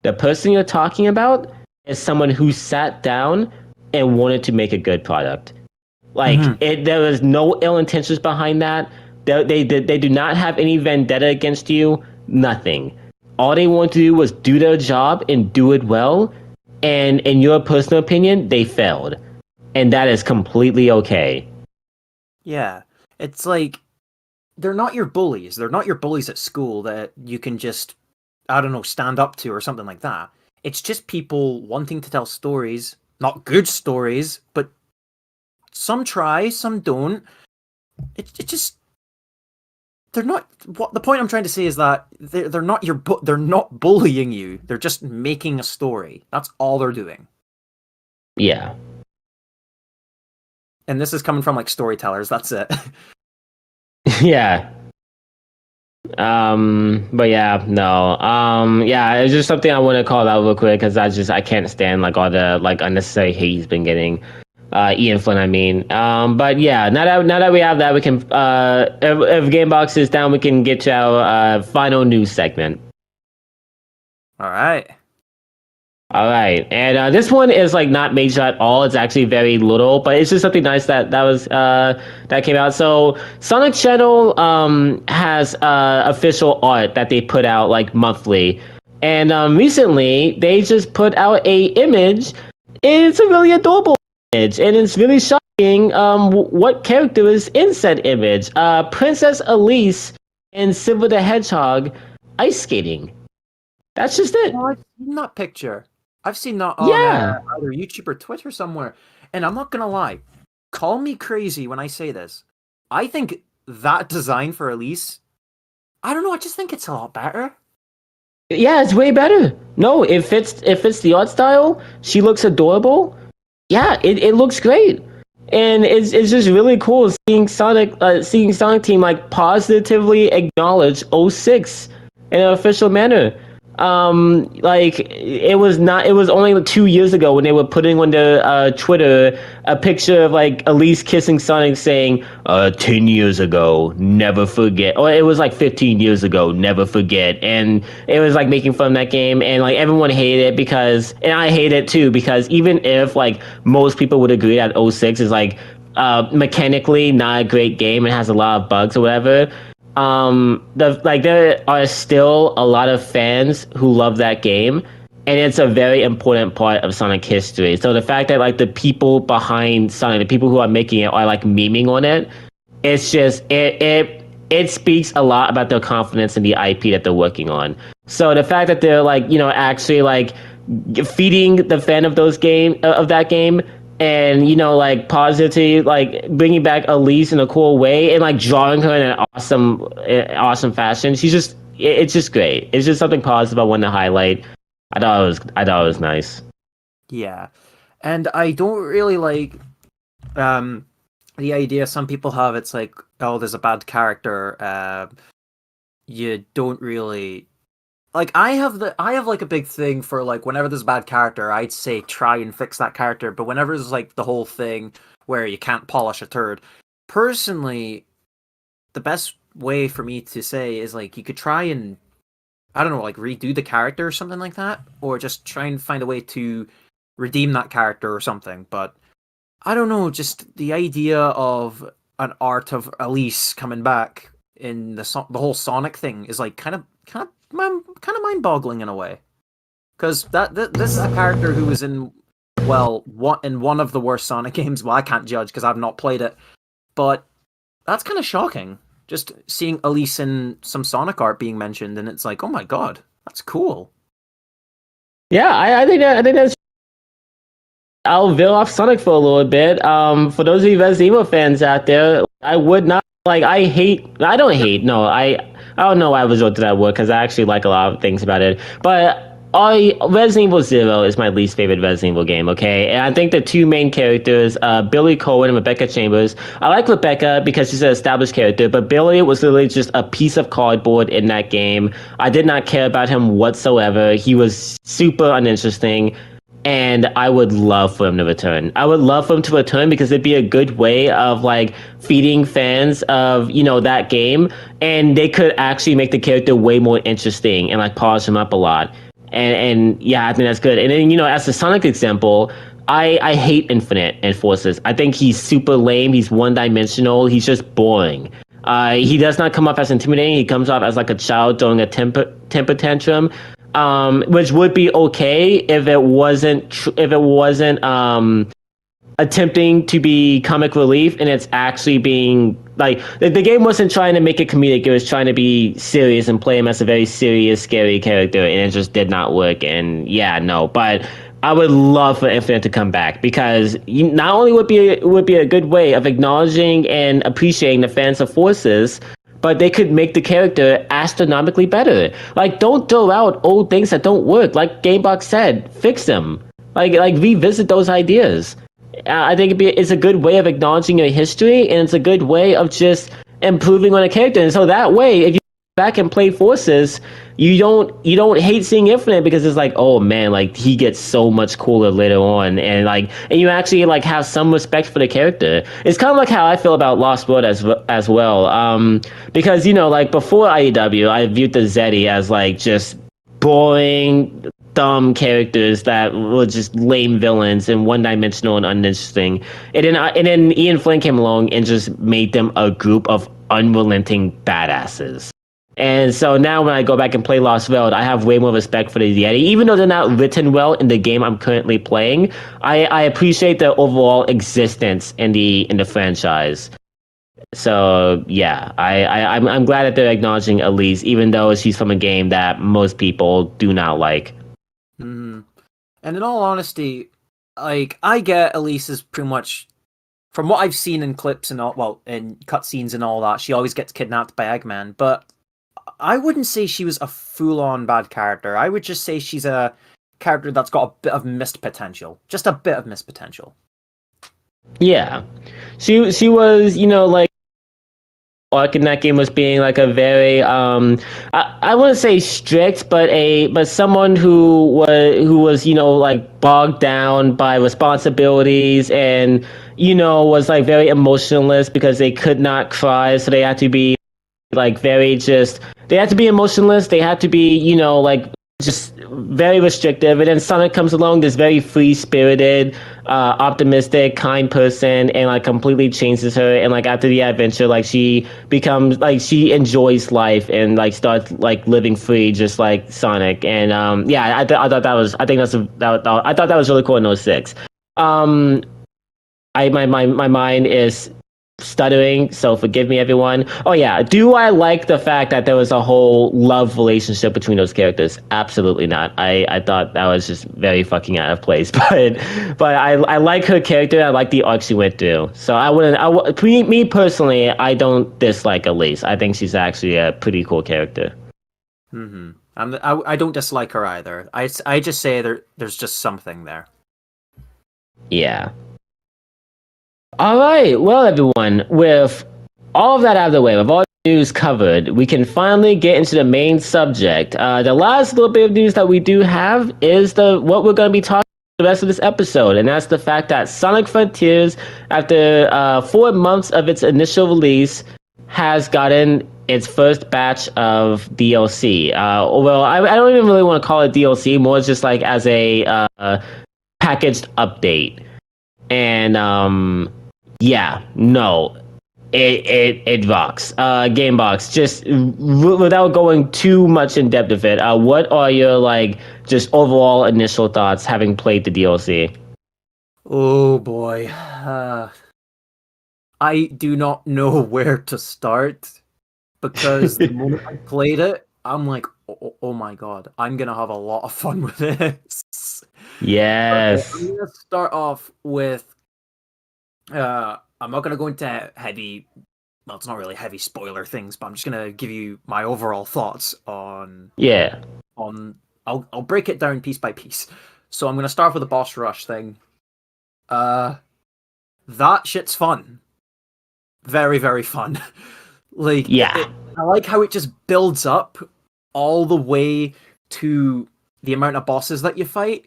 The person you're talking about is someone who sat down and wanted to make a good product. Like there was no ill intentions behind that. They do not have any vendetta against you. Nothing. All they want to do was do their job and do it well. And in your personal opinion, they failed. And that is completely okay. Yeah. It's like, they're not your bullies. They're not your bullies at school that you can just, I don't know, stand up to or something like that. It's just people wanting to tell stories, not good stories, but some try, some don't. It just, they're not. What the point I'm trying to say is that they're not they're not bullying you. They're just making a story. That's all they're doing. Yeah. And this is coming from like storytellers. That's it. Yeah. But yeah, no. Yeah, it's just something I want to call out real quick because I can't stand like all the like unnecessary hate he's been getting. Ian Flynn, I mean. But yeah, now that we have that, we can if Gamebox is down, we can get to our final news segment. All right. All right, and this one is like not major at all. It's actually very little, but it's just something nice that came out. So Sonic Channel has official art that they put out like monthly, and recently they just put out a image. It's a really adorable image, and it's really shocking. What character is in said image? Princess Elise and Silver the Hedgehog ice skating. That's just it. Oh, I've seen that picture. I've seen that on Yeah. either YouTube or Twitter somewhere. And I'm not gonna lie, call me crazy when I say this. I think that design for Elise, I don't know, I just think it's a lot better. Yeah, it's way better. No, it fits the art style. She looks adorable. Yeah, it looks great. And it's just really cool seeing Sonic Team like positively acknowledge '06 in an official manner. Like it was only 2 years ago when they were putting on their Twitter a picture of like Elise kissing Sonic saying 10 years ago, never forget, or it was like 15 years ago, never forget. And it was like making fun of that game, and like everyone hated it because, and I hate it too, because even if like most people would agree that '06 is like mechanically not a great game and has a lot of bugs or whatever, there are still a lot of fans who love that game, and it's a very important part of Sonic history. So the fact that like the people behind Sonic, the people who are making it, are like memeing on it, it's just it speaks a lot about their confidence in the IP that they're working on. So the fact that they're like, actually like feeding the fan of that game, and like positively like bringing back Elise in a cool way, and like drawing her in an awesome fashion. It's just great. It's just something positive I want to highlight. I thought it was nice. Yeah. And I don't really like the idea some people have. It's like, oh, there's a bad character. You don't really like. I have like a big thing for like whenever there's a bad character, I'd say try and fix that character. But whenever there's like the whole thing where you can't polish a turd, personally, the best way for me to say is like you could try and, I don't know, like redo the character or something like that, or just try and find a way to redeem that character or something. But I don't know, just the idea of an art of Elise coming back in the whole Sonic thing is like kind of mind-boggling in a way, because this is a character who was in one of the worst Sonic games. Well, I can't judge because I've not played it, but that's kind of shocking. Just seeing Elise in some Sonic art being mentioned, and it's like, oh my god, that's cool. Yeah, I think that's. I'll veer off Sonic for a little bit. For those of you Resident Evil fans out there, I would not like. I don't hate. No, I don't know why I resort to that word, because I actually like a lot of things about it. But Resident Evil 0 is my least favorite Resident Evil game. Okay, and I think the two main characters, Billy Cohen and Rebecca Chambers. I like Rebecca because she's an established character, but Billy was literally just a piece of cardboard in that game. I did not care about him whatsoever. He was super uninteresting. And I would love for him to return. I would love for him to return because it'd be a good way of like feeding fans of, that game. And they could actually make the character way more interesting and like polish him up a lot. And yeah, I think that's good. And then, as the Sonic example, I hate Infinite and Forces. I think he's super lame. He's one-dimensional. He's just boring. He does not come off as intimidating. He comes off as like a child throwing a temper tantrum. Which would be okay if it wasn't attempting to be comic relief, and it's actually being like the game wasn't trying to make it comedic. It was trying to be serious and play him as a very serious, scary character, and it just did not work. And yeah, no, but I would love for Infinite to come back, because not only would be a good way of acknowledging and appreciating the fans of Forces, but they could make the character astronomically better. Like, don't throw out old things that don't work. Like Gamebox said, fix them. Like revisit those ideas. I think it's a good way of acknowledging your history, and it's a good way of just improving on a character. And so that way, if you go back and play Forces, you don't hate seeing Infinite, because it's like, oh man, like he gets so much cooler later on, and you actually like have some respect for the character. It's kind of like how I feel about Lost World as well. Because like before IEW, I viewed the Zeddy as like just boring, dumb characters that were just lame villains and one-dimensional and uninteresting. And then Ian Flynn came along and just made them a group of unrelenting badasses. And so now when I go back and play Lost World, I have way more respect for the Yeti. Even though they're not written well in the game I'm currently playing, I appreciate their overall existence in the franchise. So yeah, I'm glad that they're acknowledging Elise, even though she's from a game that most people do not like. Mm-hmm. And in all honesty, like, I get Elise is pretty much, from what I've seen in clips and all, well, in cutscenes and all that, she always gets kidnapped by Eggman, but I wouldn't say she was a full-on bad character. I would just say she's a character that's got a bit of missed potential. Just a bit of missed potential. Yeah. She was, like, arc in that game was being like a very I wouldn't say strict, but someone who was like bogged down by responsibilities and was like very emotionless because they could not cry, so they had to be like they had to be emotionless, they had to be like just very restrictive. And then Sonic comes along, this very free-spirited, optimistic, kind person, and like completely changes her. And like after the adventure, like she becomes like she enjoys life and like starts like living free, just like Sonic. And yeah, I thought that was, I think that's I thought that was really cool in '06. My mind is stuttering, so forgive me, everyone. Oh yeah, do I like the fact that there was a whole love relationship between those characters? Absolutely not. I thought that was just very fucking out of place. But I like her character. I like the arc she went through. So me personally, I don't dislike Elise. I think she's actually a pretty cool character. Mm-hmm. I don't dislike her either. I just say there's just something there. Yeah. All right, well, everyone, with all of that out of the way, with all the news covered, we can finally get into the main subject. The last little bit of news that we do have is what we're going to be talking about the rest of this episode, and that's the fact that Sonic Frontiers, after 4 months of its initial release, has gotten its first batch of DLC. Well, I don't even really want to call it DLC, more just like as a packaged update. And yeah, no, it rocks. Gamebox, just without going too much in depth of it, what are your like just overall initial thoughts having played the DLC? Oh boy, I do not know where to start, because the moment I played it, I'm like, oh my god, I'm gonna have a lot of fun with this. Yes. I'm gonna start off with. I'm not gonna go into heavy. Well, it's not really heavy spoiler things, but I'm just gonna give you my overall thoughts on. Yeah. I'll break it down piece by piece. So I'm gonna start with the boss rush thing. That shit's fun. Very, very fun. Like, yeah. I like how it just builds up all the way to the amount of bosses that you fight.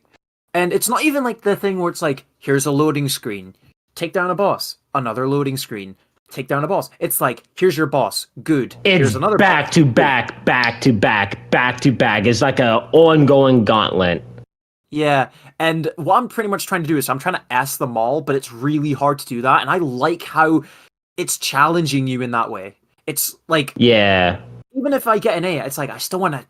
And it's not even like the thing where it's like, here's a loading screen. Take down a boss. Another loading screen. Take down a boss. It's like, here's your boss. Good. Here's another back boss. to back, back to back, back to back. It's like a ongoing gauntlet. Yeah, and what I'm pretty much trying to do is I'm trying to S them all, but it's really hard to do that. And I like how it's challenging you in that way. It's like, yeah, even if I get an A, it's like I still want to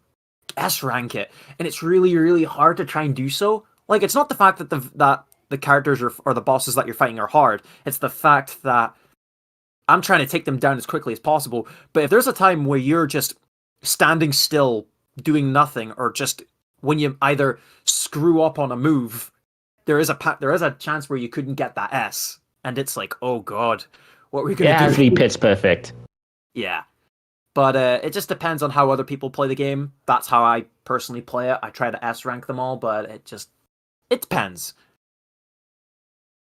S rank it, and it's really, really hard to try and do so. Like, it's not the fact that the characters or the bosses that you're fighting are hard. It's the fact that I'm trying to take them down as quickly as possible. But if there's a time where you're just standing still, doing nothing, or just when you either screw up on a move, there is a chance where you couldn't get that S, and it's like, oh god, what are we gonna do? It has to be pitch perfect. Yeah. But it just depends on how other people play the game. That's how I personally play it. I try to S rank them all, but it depends.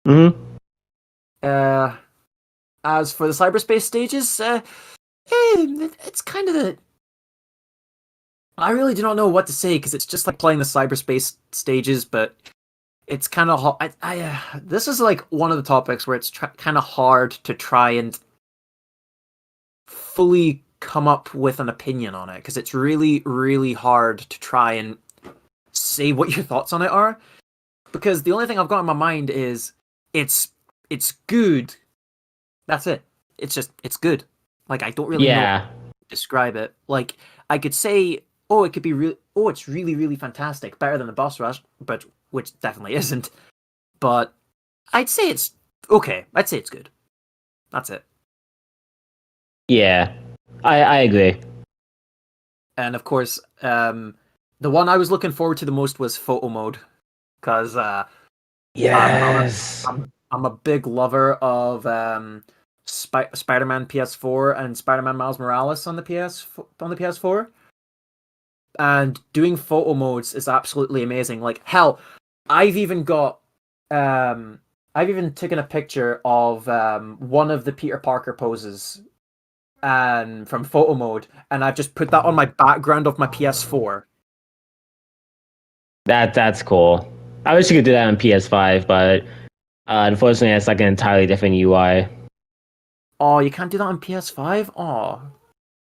Mm-hmm. As for the cyberspace stages, it's kind of I really do not know what to say, because it's just like playing the cyberspace stages, but it's kind of this is like one of the topics where it's kind of hard to try and fully come up with an opinion on it, because it's really, really hard to try and say what your thoughts on it are, because the only thing I've got in my mind is it's good. That's it. It's good. Like, I don't really know how to describe it. Like, I could say, oh, it could be real. Oh, it's really, really fantastic, better than the boss rush, but which definitely isn't. But I'd say it's okay. I'd say it's good. That's it. Yeah, I agree. And of course, the one I was looking forward to the most was photo mode, because Yes. I'm a big lover of Spider-Man PS4 and Spider-Man Miles Morales on the PS4, and doing photo modes is absolutely amazing. Like, hell, I've even got I've even taken a picture of one of the Peter Parker poses from photo mode, and I've just put that on my background of my PS4. That's cool. I wish you could do that on PS5, but unfortunately, it's like an entirely different UI. Oh, you can't do that on PS5? Oh.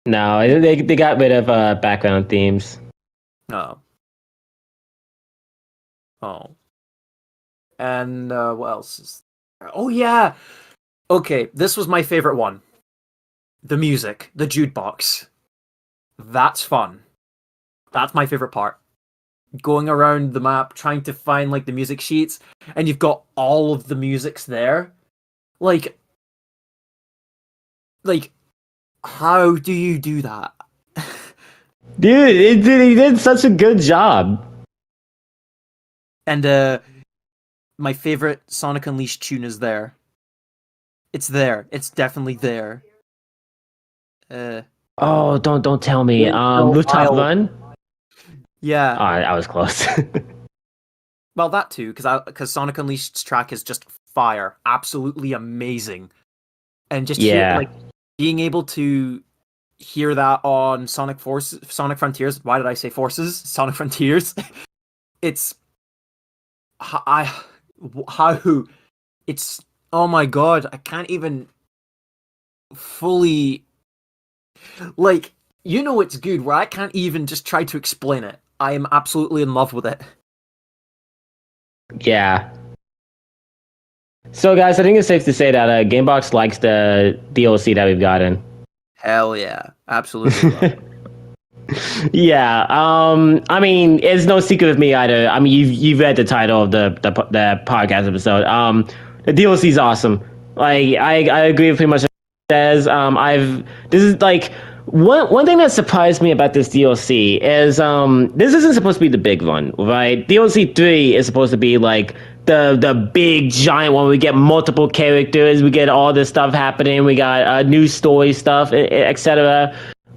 No, they got rid of background themes. No. Oh. And what else is there? Oh, yeah! Okay, this was my favorite one. The music, the jukebox. That's fun. That's my favorite part. Going around the map, trying to find like the music sheets, and you've got all of the musics there. Like, how do you do that? Dude, he did such a good job. And my favorite Sonic Unleashed tune is there. It's there. It's definitely there. Oh, don't tell me. No, Rooftop Run. Yeah. Oh, I was close. Well, that too, because Sonic Unleashed's track is just fire, absolutely amazing, and just being able to hear that on Sonic Frontiers. Why did I say Forces? Sonic Frontiers. It's how it's. Oh my god, I can't even fully it's good where I can't even just try to explain it. I am absolutely in love with it. Yeah. So, guys, I think it's safe to say that Gamebox likes the DLC that we've gotten. Hell yeah, absolutely. Yeah. I mean, it's no secret with me either. I mean, you've read the title of the podcast episode. The DLC is awesome. Like, I agree with pretty much what it says. This is like one thing that surprised me about this DLC is this isn't supposed to be the big one, right? DLC 3 is supposed to be like the big giant one. We get multiple characters, we get all this stuff happening, we got new story stuff, etc.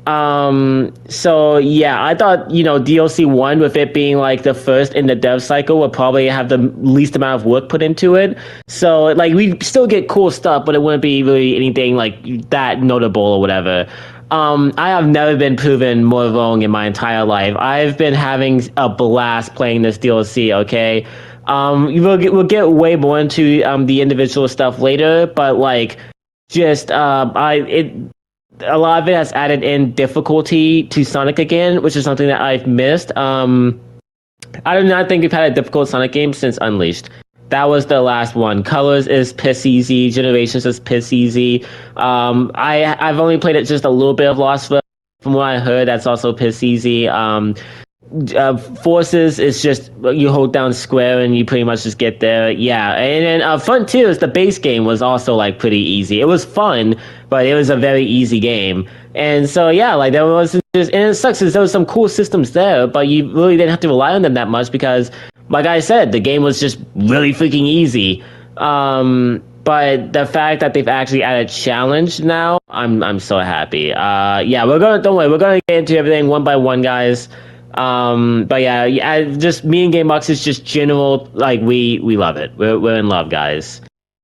So yeah, I thought, DLC 1, with it being like the first in the dev cycle, would probably have the least amount of work put into it. So like, we still get cool stuff, but it wouldn't be really anything like that notable or whatever. I have never been proven more wrong in my entire life. I've been having a blast playing this DLC. Okay, we'll get way more into the individual stuff later, but like, just a lot of it has added in difficulty to Sonic again, which is something that I've missed. I do not think we've had a difficult Sonic game since Unleashed. That was the last one. Colors is piss easy. Generations is piss easy. I've only played it just a little bit of Lost World. From what I heard, that's also piss easy. Forces is just you hold down square and you pretty much just get there. Yeah, and then Frontiers, the base game, was also like pretty easy. It was fun, but it was a very easy game. And so yeah, like there was just, and it sucks because there was some cool systems there, but you really didn't have to rely on them that much because, like I said, the game was just really freaking easy. But the fact that they've actually added challenge now, I'm so happy. Yeah, don't worry, we're gonna get into everything one by one, guys. But yeah, just me and Gamebox is just general, like we love it. We're in love, guys.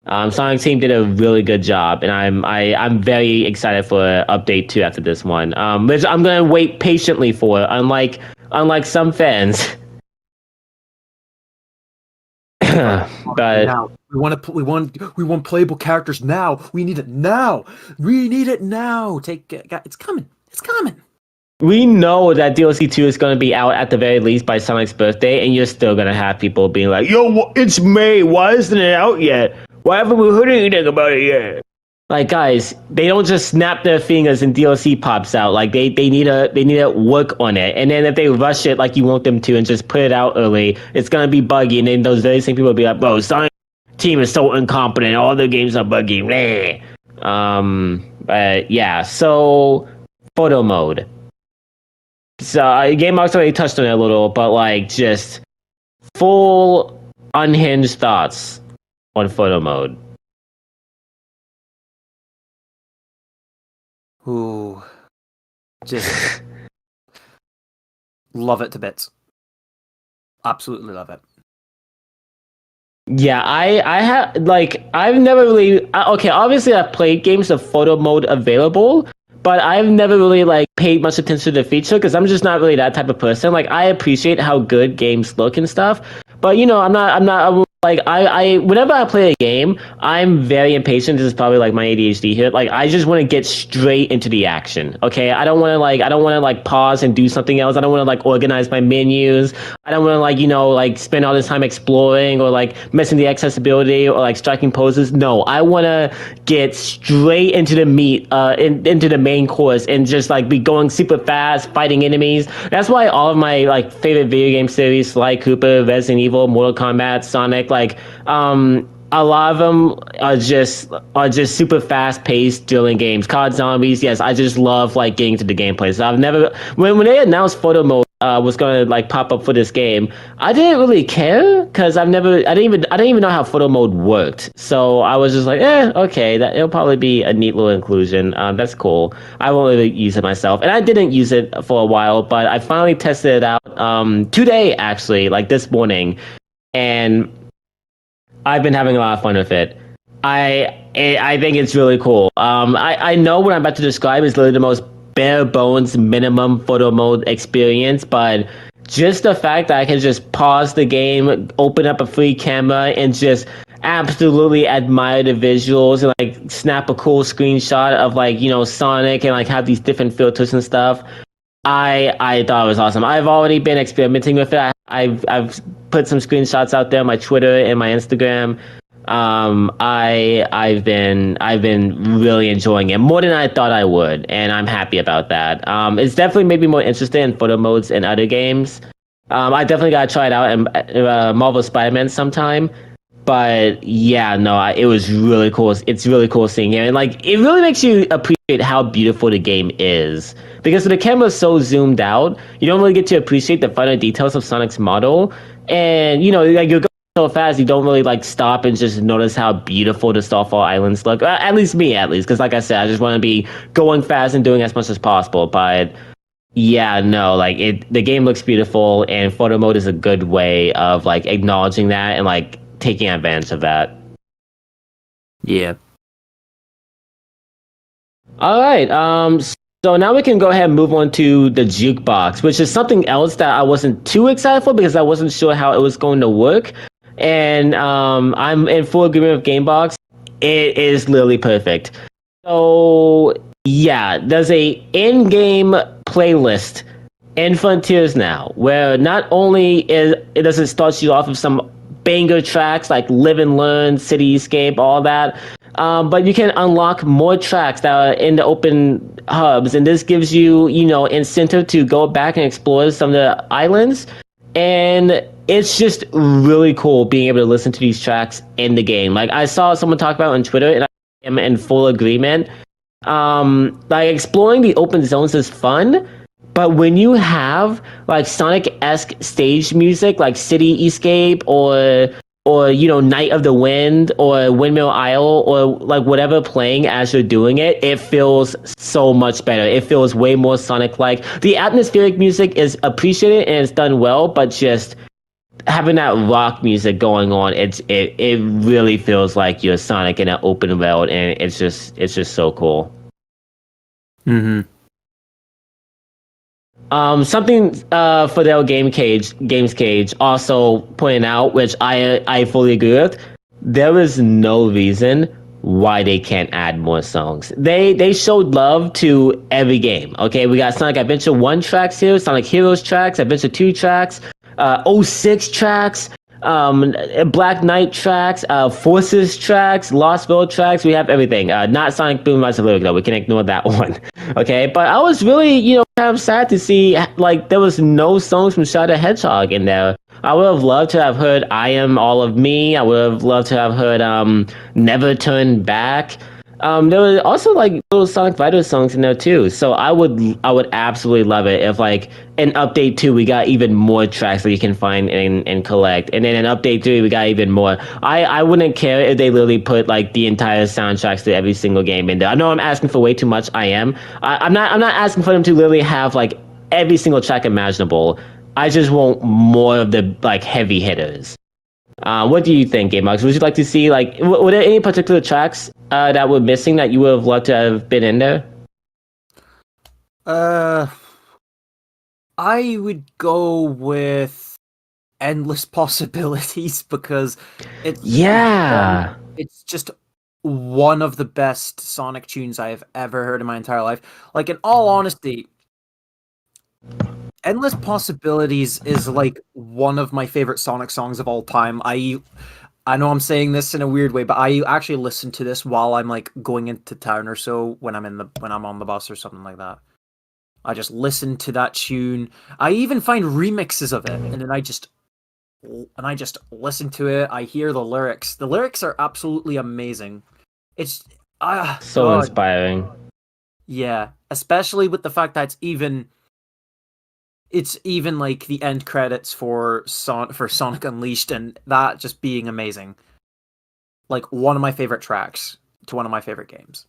Sonic Team did a really good job, and I'm very excited for update 2 after this one. Which I'm gonna wait patiently for, unlike some fans. But now we want playable characters now. We need it now. We need it now. It's coming. It's coming. we know that DLC 2 is going to be out at the very least by Sonic's birthday, and you're still going to have people being like, yo, it's May. Why isn't it out yet? Why haven't we heard anything about it yet? Like, guys, they don't just snap their fingers and DLC pops out. Like, they need to work on it. And then if they rush it like you want them to and just put it out early, it's going to be buggy. And then those very same people will be like, bro, Sonic team is so incompetent. All their games are buggy. But yeah, so photo mode. So Gamebox already touched on it a little, but like just full unhinged thoughts on photo mode. Ooh, just love it to bits. Absolutely love it. Yeah, I have like I've never really okay. Obviously, I've played games with photo mode available, but I've never really like paid much attention to the feature because I'm just not really that type of person. Like I appreciate how good games look and stuff, but you know, I'm not like I whenever I play a game, I'm very impatient. This is probably like my ADHD here. Like I just want to get straight into the action. Okay, I don't want to like pause and do something else. I don't want to like organize my menus. I don't want to like like spend all this time exploring or like messing the accessibility or like striking poses. No, I want to get straight into the meat, into the main course and just like be going super fast, fighting enemies. That's why all of my like favorite video game series, Sly Cooper, Resident Evil, Mortal Kombat, Sonic, like a lot of them are just super fast paced dueling games. COD Zombies, yes, I just love like getting to the gameplay. So I've never when they announced photo mode was gonna like pop up for this game, I didn't really care because I didn't even know how photo mode worked. So I was just like, okay, that it'll probably be a neat little inclusion. That's cool. I won't really use it myself, and I didn't use it for a while, but I finally tested it out today actually, like this morning, and I've been having a lot of fun with it. I think it's really cool. I know what I'm about to describe is literally the most bare bones minimum photo mode experience, but just the fact that I can just pause the game, open up a free camera, and just absolutely admire the visuals and like snap a cool screenshot of like Sonic and like have these different filters and stuff. I thought it was awesome. I've already been experimenting with it. I've put some screenshots out there on my Twitter and my Instagram. I've been really enjoying it more than I thought I would, and I'm happy about that. It's definitely made me more interested in photo modes in other games. I definitely gotta try it out in Marvel Spider-Man sometime. But yeah, no, it was really cool. It's really cool seeing it, and like it really makes you appreciate how beautiful the game is. Because the camera is so zoomed out, you don't really get to appreciate the finer details of Sonic's model. And like you're going so fast, you don't really like stop and just notice how beautiful the Starfall Islands look. At least me, because like I said, I just want to be going fast and doing as much as possible. But yeah, no, like the game looks beautiful, and photo mode is a good way of like acknowledging that and like taking advantage of that. Yeah. All right. So now we can go ahead and move on to the jukebox, which is something else that I wasn't too excited for because I wasn't sure how it was going to work. And I'm in full agreement with Gamebox. It is literally perfect. So yeah, there's a in-game playlist in Frontiers now, where not only does it start you off with some banger tracks like Live and Learn, Cityscape, all that, but you can unlock more tracks that are in the open hubs, and this gives you, incentive to go back and explore some of the islands. And it's just really cool being able to listen to these tracks in the game. Like I saw someone talk about on Twitter, and I am in full agreement. Like exploring the open zones is fun, but when you have like Sonic-esque stage music, like City Escape or Night of the Wind or Windmill Isle or like whatever playing as you're doing it, it feels so much better. It feels way more Sonic-like. The atmospheric music is appreciated and it's done well, but just having that rock music going on, it really feels like you're Sonic in an open world, and it's just so cool. Mm-hmm. Something Fidel Games Cage also pointed out, which I fully agree with. There is no reason why they can't add more songs. They showed love to every game. Okay, we got Sonic Adventure 1 tracks here, Sonic Heroes tracks, Adventure 2 tracks, '06 tracks, Black Knight tracks, Forces tracks, Lost World tracks. We have everything. Not Sonic Boom Rise of Lyric though. We can ignore that one. Okay, but I was really, kind of sad to see like there was no songs from Shadow Hedgehog in there. I would have loved to have heard "I Am All of Me." I would have loved to have heard "Never Turn Back." There were also like little Sonic Fighter songs in there too. So I would absolutely love it if like in update 2 we got even more tracks that you can find and collect, and then in update 3 we got even more. I wouldn't care if they literally put like the entire soundtracks to every single game in there. I know I'm asking for way too much. I'm not asking for them to literally have like every single track imaginable. I just want more of the like heavy hitters. What do you think, Gamebox? Would you like to see like were there any particular tracks that were missing that you would have loved to have been in there? I would go with Endless Possibilities because it's Yeah. it's just one of the best Sonic tunes I have ever heard in my entire life. Like in all honesty, Endless Possibilities is like one of my favorite Sonic songs of all time. I know I'm saying this in a weird way, but I actually listen to this while I'm like going into town or so when I'm on the bus or something like that. I just listen to that tune. I even find remixes of it, and then I just listen to it. I hear the lyrics. The lyrics are absolutely amazing. It's So God, inspiring. yeah, especially with the fact that it's even like the end credits for Sonic Unleashed, and that just being amazing. Like one of my favorite tracks to one of my favorite games.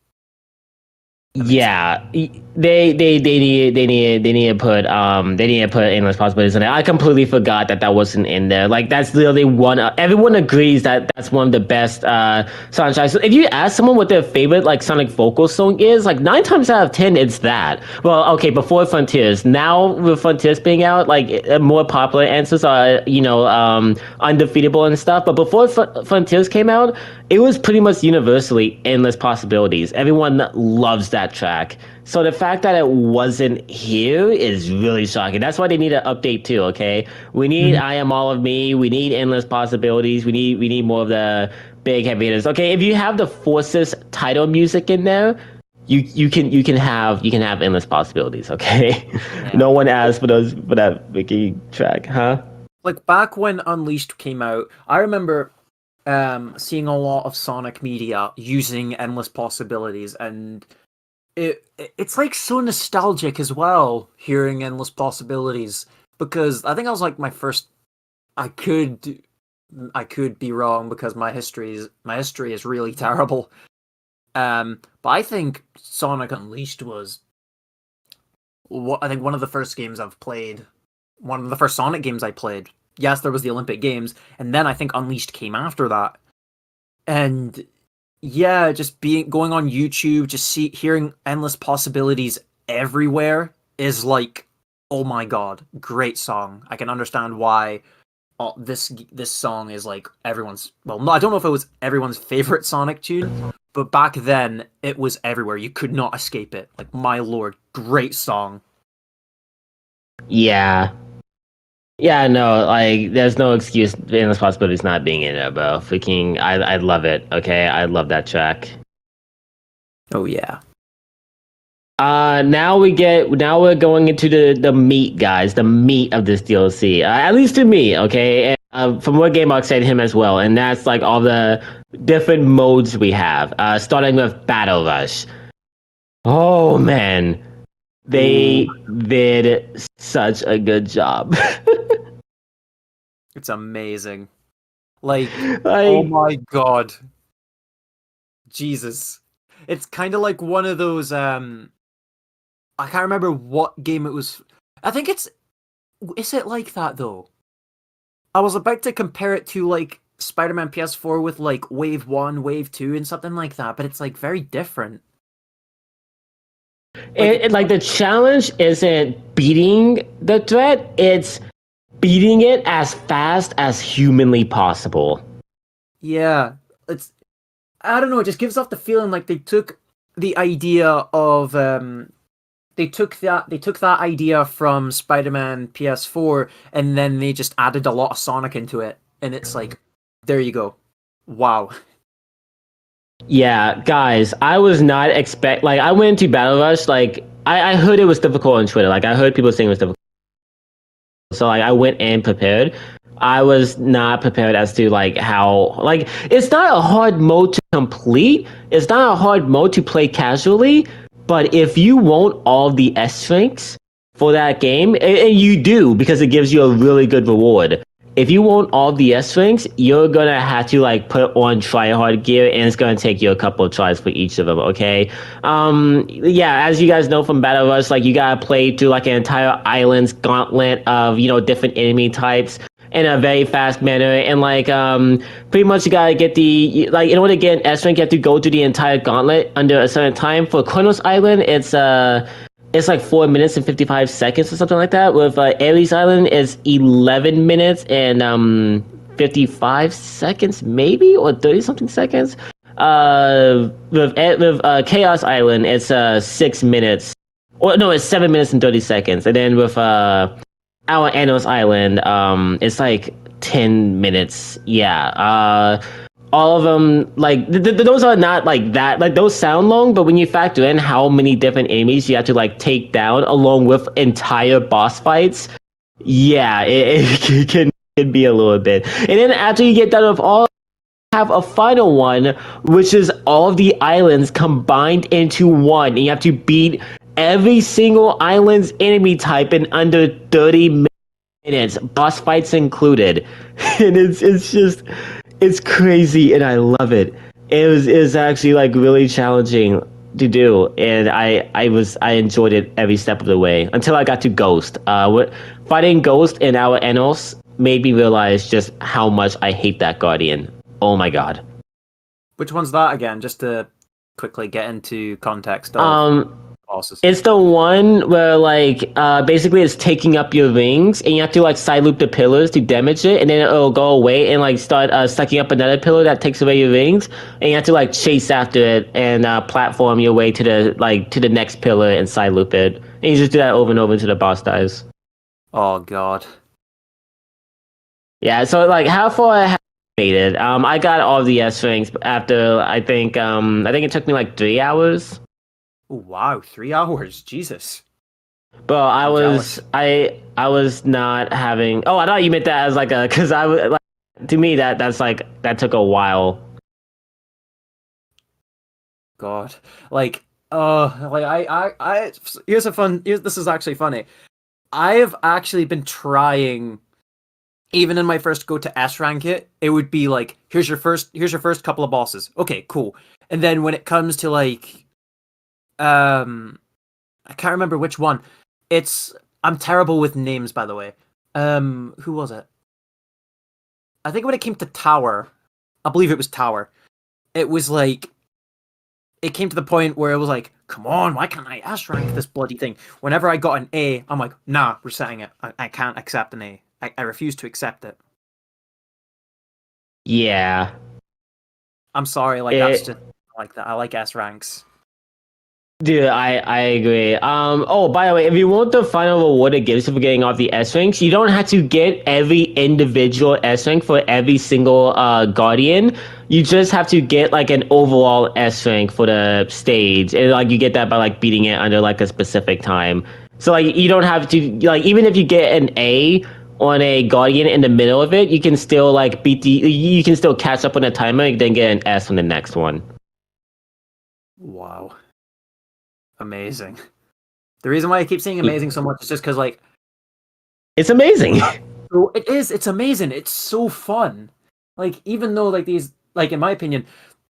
Amazing. Yeah, they need to put endless possibilities in there. I completely forgot that wasn't in there. Like that's literally one. Everyone agrees that that's one of the best soundtracks. So if you ask someone what their favorite like Sonic vocal song is, like 9 times out of 10 it's that. Well, okay, before Frontiers. Now with Frontiers being out, like more popular answers are Undefeatable and stuff. But before Frontiers came out, it was pretty much universally endless possibilities. Everyone loves that track. So the fact that it wasn't here is really shocking. That's why they need an update too. Okay, we need "I Am All of Me." We need endless possibilities. We need more of the big heavy hitters. Okay, if you have the Forces title music in there, you can have endless possibilities. Okay, Yeah. no one asked for that Vicky track, huh? Like back when Unleashed came out, I remember seeing a lot of Sonic media using Endless Possibilities, and it's like so nostalgic as well hearing Endless Possibilities, because I think I was like my first. I could be wrong because my history is really terrible. But I think Sonic Unleashed was I think one of the first games I've played, one of the first Sonic games I played. Yes, there was the Olympic Games, and then I think Unleashed came after that. And yeah, just going on YouTube, just hearing Endless Possibilities everywhere is like, oh my god, great song. I can understand why this song is like everyone's. Well, no, I don't know if it was everyone's favorite Sonic tune, but back then it was everywhere. You could not escape it. Like my lord, great song. Yeah. Yeah, no, like there's no excuse endless possibilities not being in it, bro. Freaking I love it. Okay. I love that track. Oh yeah. Now we're going into the meat, guys, the meat of this DLC. At least to me, okay. And, from what GameBox said, him as well, and that's like all the different modes we have. Starting with Battle Rush. Oh man, they did such a good job. It's amazing. Like, oh Like, my god. Jesus. It's kind of like one of those I can't remember what game it was. I think is it like that though? I was about to compare it to like Spider-Man PS4 with like Wave 1, Wave 2 and something like that, but it's like very different. like the challenge isn't beating the threat; it's beating it as fast as humanly possible. Yeah, I don't know, it just gives off the feeling like they took the idea of they took that idea from Spider-Man PS4 and then they just added a lot of Sonic into it, and it's like, there you go. Wow. Yeah, guys, I was not expect like I went into Battle Rush like I heard it was difficult on Twitter. Like I heard people saying it was difficult. So like I went in prepared. I was not prepared as to like how like it's not a hard mode to complete. It's not a hard mode to play casually. But if you want all the S ranks for that game, and you do because it gives you a really good reward. If you want all the S ranks, you're gonna have to like put on try hard gear, and it's gonna take you a couple of tries for each of them. Okay, yeah, as you guys know from Battle Rush, like you gotta play through like an entire island's gauntlet of different enemy types in a very fast manner, and like pretty much you gotta get the like in order to get an S rank, you have to go through the entire gauntlet under a certain time. For Kronos Island, it's like 4 minutes and 55 seconds or something like that. With Ares Island, it's 11 minutes and 55 seconds, maybe, or 30 something seconds. With Chaos Island, it's 6 minutes, or no, it's 7 minutes and 30 seconds. And then with our Anos Island, it's like 10 minutes. Yeah. All of them, like those are not like that. Like those sound long, but when you factor in how many different enemies you have to like take down, along with entire boss fights, yeah, it can be a little bit. And then after you get done with all, have a final one, which is all of the islands combined into one, and you have to beat every single island's enemy type in under 30 minutes, boss fights included. And it's crazy, and I love it. It was actually like really challenging to do, and I enjoyed it every step of the way until I got to Ghost. Fighting Ghost in our Enos made me realize just how much I hate that Guardian. Oh my god. Which one's that again? Just to quickly get into context of bosses. It's the one where like basically it's taking up your rings, and you have to like side loop the pillars to damage it, and then it'll go away and like start sucking up another pillar that takes away your rings, and you have to like chase after it and platform your way to the next pillar and side loop it, and you just do that over and over until the boss dies. Oh god. Yeah, so like how far I have made it. I got all the S rings after I think it took me like 3 hours. Oh, wow, 3 hours, Jesus. Bro, I I'm was jealous. I was not having. Oh, I thought you meant that as like a because I was like, to me that's like that took a while. God, like, like this is actually funny. I have actually been trying, even in my first go to S rank it would be like, here's your first couple of bosses. Okay, cool. And then when it comes to like, I can't remember which one. I'm terrible with names, by the way. Who was it? I think when it came to Tower, I believe it was Tower. It was like, it came to the point where it was like, come on, why can't I S rank this bloody thing? Whenever I got an A, I'm like, nah, resetting it. I can't accept an A. I refuse to accept it. Yeah. I'm sorry, like that's just like that. I like S ranks. Dude, I agree. Oh, by the way, if you want the final reward it gives you for getting off the S ranks, you don't have to get every individual S rank for every single Guardian. You just have to get like an overall S rank for the stage, and like you get that by like beating it under like a specific time. So like you don't have to like even if you get an A on a Guardian in the middle of it, you can still like you can still catch up on the timer and then get an S on the next one. Wow. Amazing. The reason why I keep saying amazing so much is just because, like, it's amazing. So it is. It's amazing. It's so fun. Like, even though, like, these, like, in my opinion,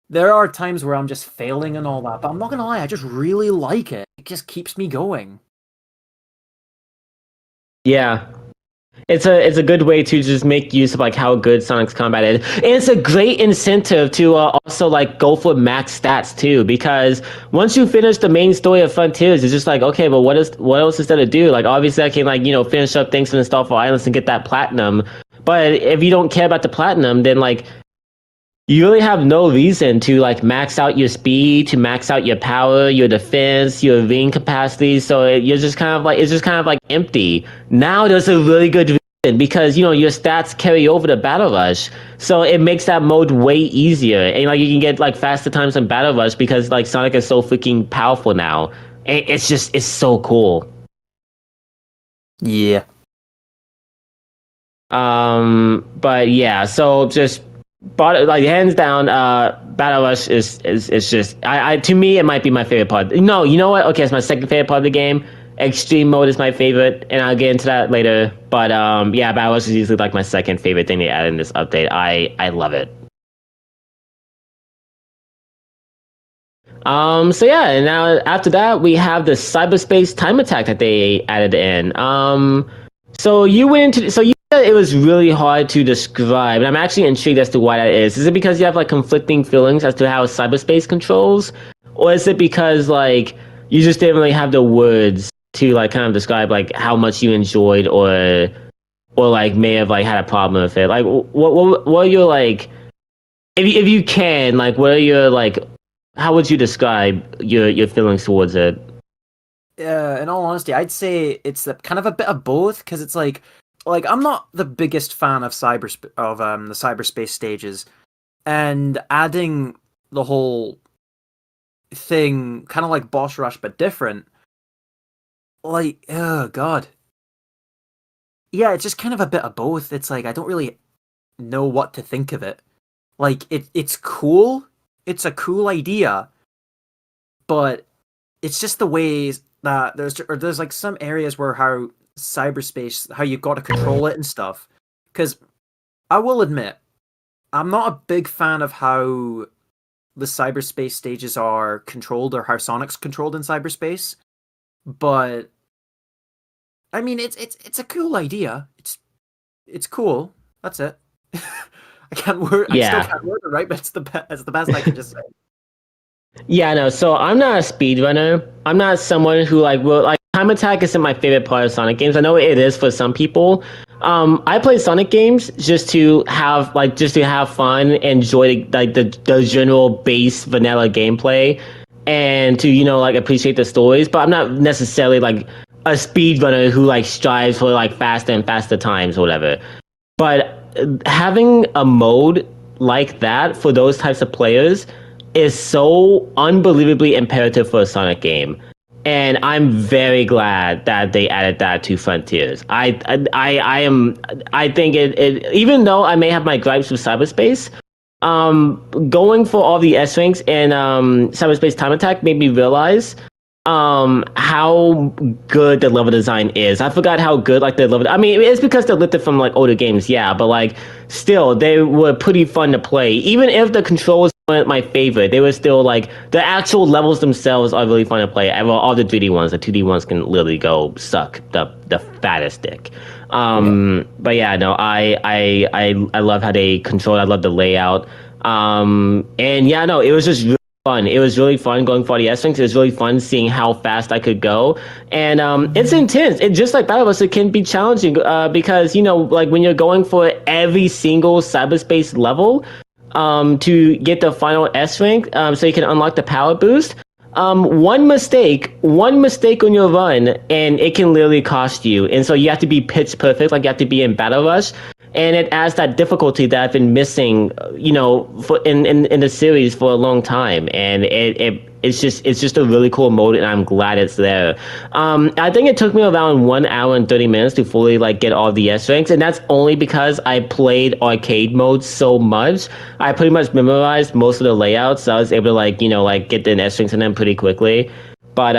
there are times where I'm just failing and all that, but I'm not gonna lie, I just really like it. It just keeps me going. Yeah. It's a good way to just make use of like how good Sonic's combat is, and it's a great incentive to also like go for max stats too. Because once you finish the main story of Frontiers, it's just like okay, but what else is there to do? Like obviously I can like finish up things in the Starfall Islands and get that platinum. But if you don't care about the platinum, then like you really have no reason to like max out your speed, to max out your power, your defense, your ring capacity. So you're just kind of like it's just kind of like empty. Now there's a really good reason because your stats carry over to Battle Rush, so it makes that mode way easier, and like you can get like faster times in Battle Rush because like Sonic is so freaking powerful now. And it's so cool. Yeah. But yeah, so just like hands down, Battle Rush is just I to me it might be my favorite part. No, you know what? Okay, it's my second favorite part of the game. Extreme mode is my favorite, and I'll get into that later. But yeah, Battle Rush is usually like my second favorite thing they added in this update. I love it. So yeah, and now after that we have the cyberspace time attack that they added in. So you went into so you said it was really hard to describe, and I'm actually intrigued as to why that is. Is it because you have like conflicting feelings as to how cyberspace controls, or is it because like you just didn't really have the words to like kind of describe like how much you enjoyed or like may have like had a problem with it? Like what are your like if you can like what are your like how would you describe your feelings towards it? In all honesty, I'd say it's kind of a bit of both because it's like I'm not the biggest fan of the cyberspace stages, and adding the whole thing kind of like boss rush but different. Like, oh god, yeah, it's just kind of a bit of both. It's like I don't really know what to think of it. Like it's cool. It's a cool idea, but it's just the ways that there's like some areas where how you got to control it and stuff. Because I will admit, I'm not a big fan of how the cyberspace stages are controlled or how Sonic's controlled in cyberspace. But I mean, it's a cool idea. It's cool. That's it. I can't word. Yeah. I still can't word it right, but it's the best I can just say. Yeah, no. So I'm not a speedrunner. I'm not someone who like will like time attack isn't my favorite part of Sonic games. I know it is for some people. I play Sonic games just to have fun, enjoy like the general base vanilla gameplay, and to like appreciate the stories. But I'm not necessarily like a speedrunner who like strives for like faster and faster times or whatever. But having a mode like that for those types of players is so unbelievably imperative for a Sonic game, and I'm very glad that they added that to Frontiers. I think it even though I may have my gripes with cyberspace, going for all the S ranks in cyberspace time attack made me realize how good the level design is. I forgot how good like the level. I mean, it's because they're lifted from like older games, yeah, but like still they were pretty fun to play. Even if the controls weren't my favorite, they were still like the actual levels themselves are really fun to play. Well, all the 3D ones, the 2D ones can literally go suck the fattest dick. But yeah, no, I love how they control. I love the layout. And yeah, no, it was just really fun. It was really fun going for the S-Wings. It was really fun seeing how fast I could go. And it's intense. It just like Battle Bus, it can be challenging because, like when you're going for every single cyberspace level to get the final S rank so you can unlock the power boost. One mistake on your run, and it can literally cost you. And so you have to be pitch perfect, like you have to be in Battle Rush. And it adds that difficulty that I've been missing, for in the series for a long time, and it's just a really cool mode, and I'm glad it's there. I think it took me around 1 hour and 30 minutes to fully like get all the S ranks, and that's only because I played arcade mode so much. I pretty much memorized most of the layouts, so I was able to like get the S ranks in them pretty quickly. But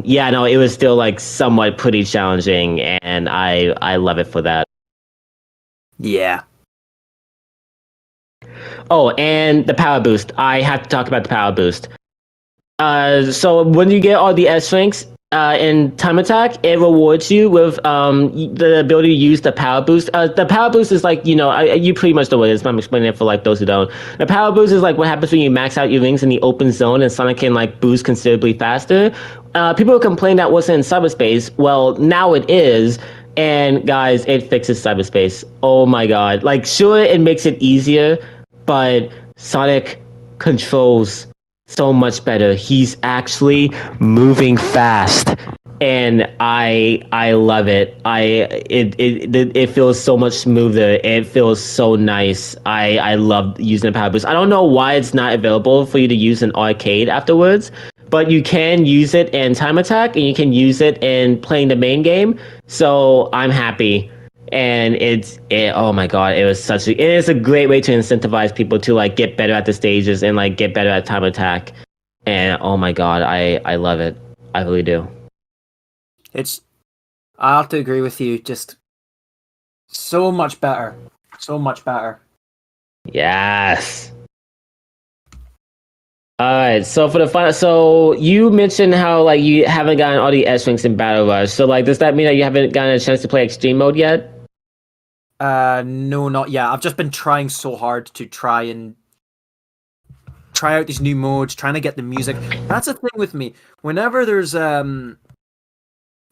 yeah, no, it was still like somewhat pretty challenging, and I love it for that. Yeah. Oh, and the power boost. I have to talk about the power boost. So when you get all the S ranks in time attack, it rewards you with the ability to use the power boost. The power boost is like, you pretty much know what it is, but I'm explaining it for like those who don't. The power boost is like what happens when you max out your rings in the open zone and Sonic can like boost considerably faster. People complain that wasn't in cyberspace. Well, now it is. And guys, it fixes cyberspace. Oh my god. Like, sure, it makes it easier, but Sonic controls so much better. He's actually moving fast, and I love it. It feels so much smoother. It feels so nice. I love using the power boost. I don't know why it's not available for you to use in arcade afterwards, but you can use it in time attack, and you can use it in playing the main game. So I'm happy. And oh my god, it is a great way to incentivize people to like get better at the stages and like get better at time attack. And oh my god, I love it. I really do. I have to agree with you, just so much better. So much better. Yes. Alright, so for the final, so you mentioned how like you haven't gotten all the S ranks in Battle Rush. So like does that mean that you haven't gotten a chance to play extreme mode yet? No, not yet. I've just been trying so hard to try out these new modes, trying to get the music. That's the thing with me. Whenever there's one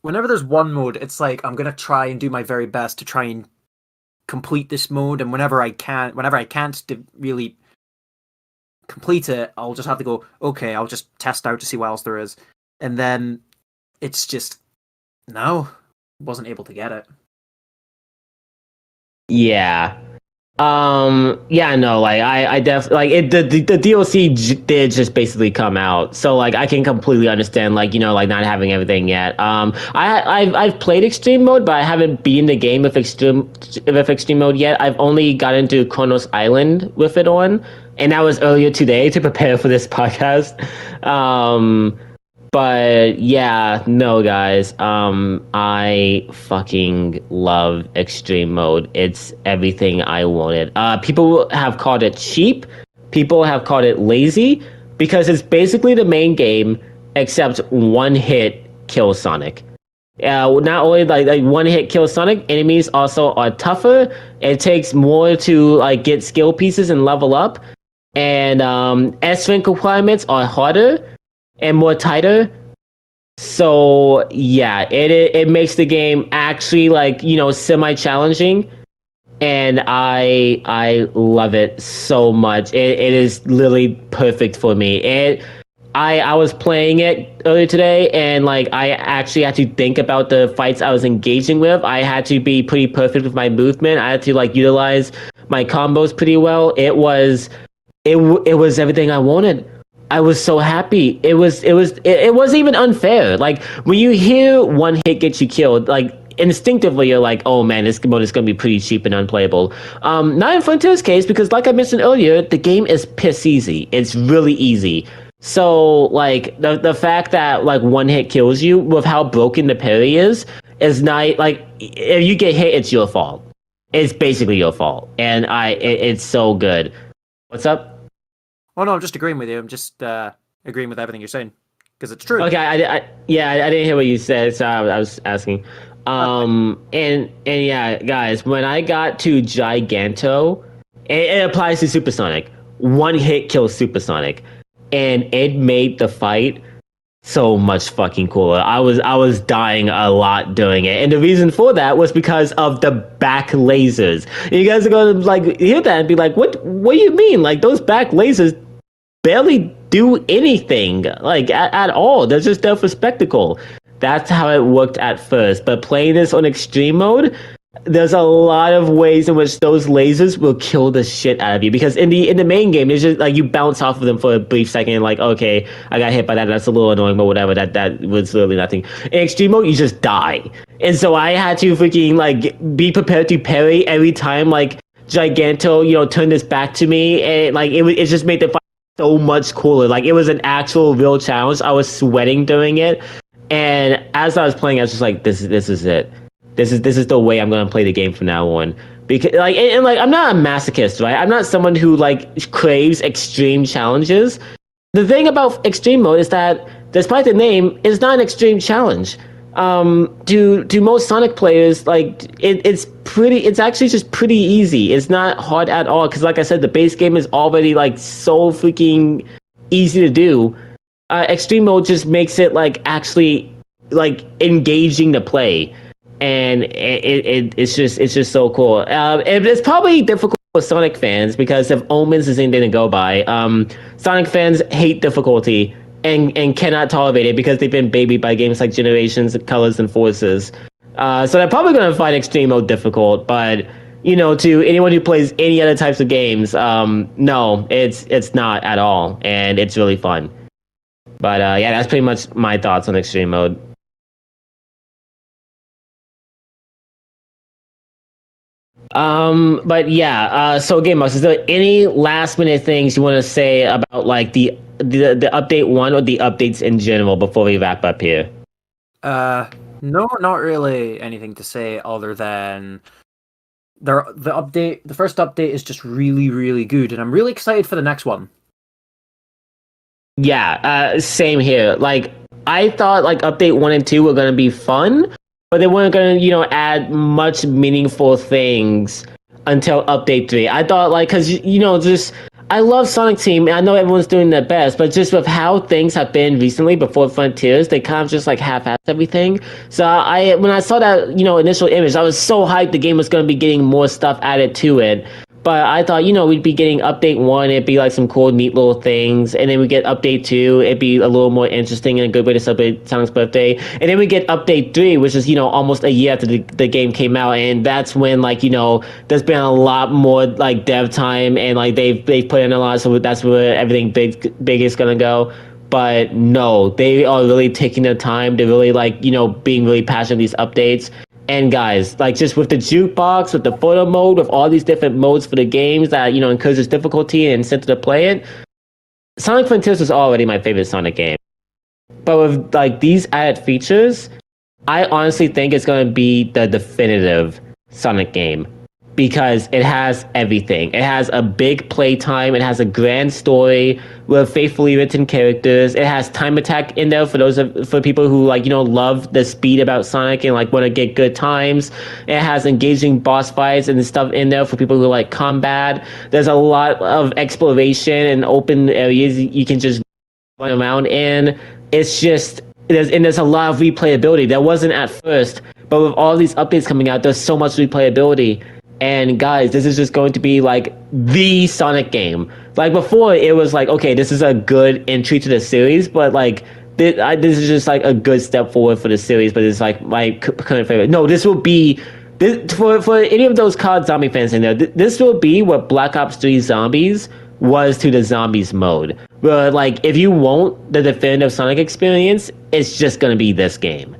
mode, it's like I'm gonna try and do my very best to try and complete this mode, and whenever I can't really complete it, I'll just have to go, okay, I'll just test out to see what else there is. And then it's just no, wasn't able to get it. Yeah. Yeah, no, like I definitely like the DLC did just basically come out. So like I can completely understand like, you know, like not having everything yet. I've played extreme mode, but I haven't beaten the game with extreme mode yet. I've only got into Kronos Island with it on, and that was earlier today to prepare for this podcast. But yeah, no, guys. I fucking love extreme mode. It's everything I wanted. People have called it cheap. People have called it lazy because it's basically the main game except one hit kill Sonic. Not only like one hit kill Sonic, enemies also are tougher. It takes more to like get skill pieces and level up, and S rank requirements are harder and more tighter. So yeah, it makes the game actually like, you know, semi-challenging, and I love it so much. It is literally perfect for me. I was playing it earlier today, and like I actually had to think about the fights I was engaging with. I had to be pretty perfect with my movement. I had to like utilize my combos pretty well. It was everything I wanted. I was so happy. It wasn't even unfair. Like when you hear one hit gets you killed, like instinctively you're like, oh man, this mode is gonna be pretty cheap and unplayable. Not in Frontier's case, because like I mentioned earlier, the game is piss easy. It's really easy. So like the fact that like one hit kills you with how broken the parry is not like if you get hit, it's your fault. It's basically your fault, and it's so good. What's up? Oh no, I'm just agreeing with you. I'm just agreeing with everything you're saying because it's true. Okay, I didn't hear what you said, so I was asking. And yeah, guys, when I got to Giganto, it applies to Supersonic. One hit kills Supersonic, and it made the fight so much fucking cooler. I was dying a lot doing it, and the reason for that was because of the back lasers. You guys are gonna like hear that and be like, "What do you mean? Like those back lasers barely do anything like at all. They're just there for spectacle." That's how it worked at first. But playing this on extreme mode, there's a lot of ways in which those lasers will kill the shit out of you. Because in the main game, it's just like you bounce off of them for a brief second, and like, okay, I got hit by that. That's a little annoying, but whatever. That was literally nothing. In extreme mode, you just die. And so I had to freaking like be prepared to parry every time like Giganto, you know, turned this back to me, and like it just made the fight so much cooler. Like it was an actual real challenge. I was sweating doing it, and as I was playing, I was just like, this is it. This is the way I'm gonna play the game from now on. Because like and like I'm not a masochist, right? I'm not someone who like craves extreme challenges. The thing about extreme mode is that, despite the name, it's not an extreme challenge. To most Sonic players, like it's actually just pretty easy. It's not hard at all, because like I said, the base game is already like so freaking easy to do. Extreme mode just makes it like actually like engaging to play, and it's just so cool. It's probably difficult for Sonic fans, because if Omens is anything to go by, Sonic fans hate difficulty and cannot tolerate it because they've been babied by games like Generations, Colors, and Forces. So they're probably going to find extreme mode difficult, but to anyone who plays any other types of games, no, it's not at all, and it's really fun. But yeah, that's pretty much my thoughts on extreme mode. But yeah, so Gamebox, is there any last minute things you want to say about like the update one or the updates in general before we wrap up here? No, not really anything to say other than the first update is just really, really good, and I'm really excited for the next one. Yeah, same here. Like, I thought like update 1 and 2 were gonna be fun, but they weren't gonna, add much meaningful things until update 3. I thought like, cause just I love Sonic Team, and I know everyone's doing their best, but just with how things have been recently before Frontiers, they kind of just like half-assed everything. So when I saw that initial image, I was so hyped the game was gonna be getting more stuff added to it. But I thought, we'd be getting update 1, it'd be like some cool, neat little things. And then we get update 2, it'd be a little more interesting and a good way to celebrate Sonic's birthday. And then we get update 3, which is, almost a year after the game came out. And that's when, like, there's been a lot more, like, dev time. And, like, they've put in a lot. So that's where everything big is going to go. But no, they are really taking their time. They're really, like, being really passionate with these updates. And guys, like just with the jukebox, with the photo mode, with all these different modes for the games that encourages difficulty and incentive to play it, Sonic Frontiers was already my favorite Sonic game. But with like these added features, I honestly think it's going to be the definitive Sonic game because it has everything. It has a big playtime. It has a grand story with faithfully written characters. It has time attack in there for people who love the speed about Sonic and like want to get good times. It has engaging boss fights and stuff in there for people who like combat. There's a lot of exploration and open areas you can just run around in. It's just there's a lot of replayability. There wasn't at first, but with all these updates coming out, there's so much replayability. And guys, this is just going to be like the Sonic game. Like before, it was like, okay, this is a good entry to the series, but like this is just like a good step forward for the series. But it's like my current favorite. No, this will be this for any of those COD zombie fans in there. This will be what Black Ops 3 Zombies was to the Zombies mode. Where like if you want the definitive Sonic experience, it's just gonna be this game.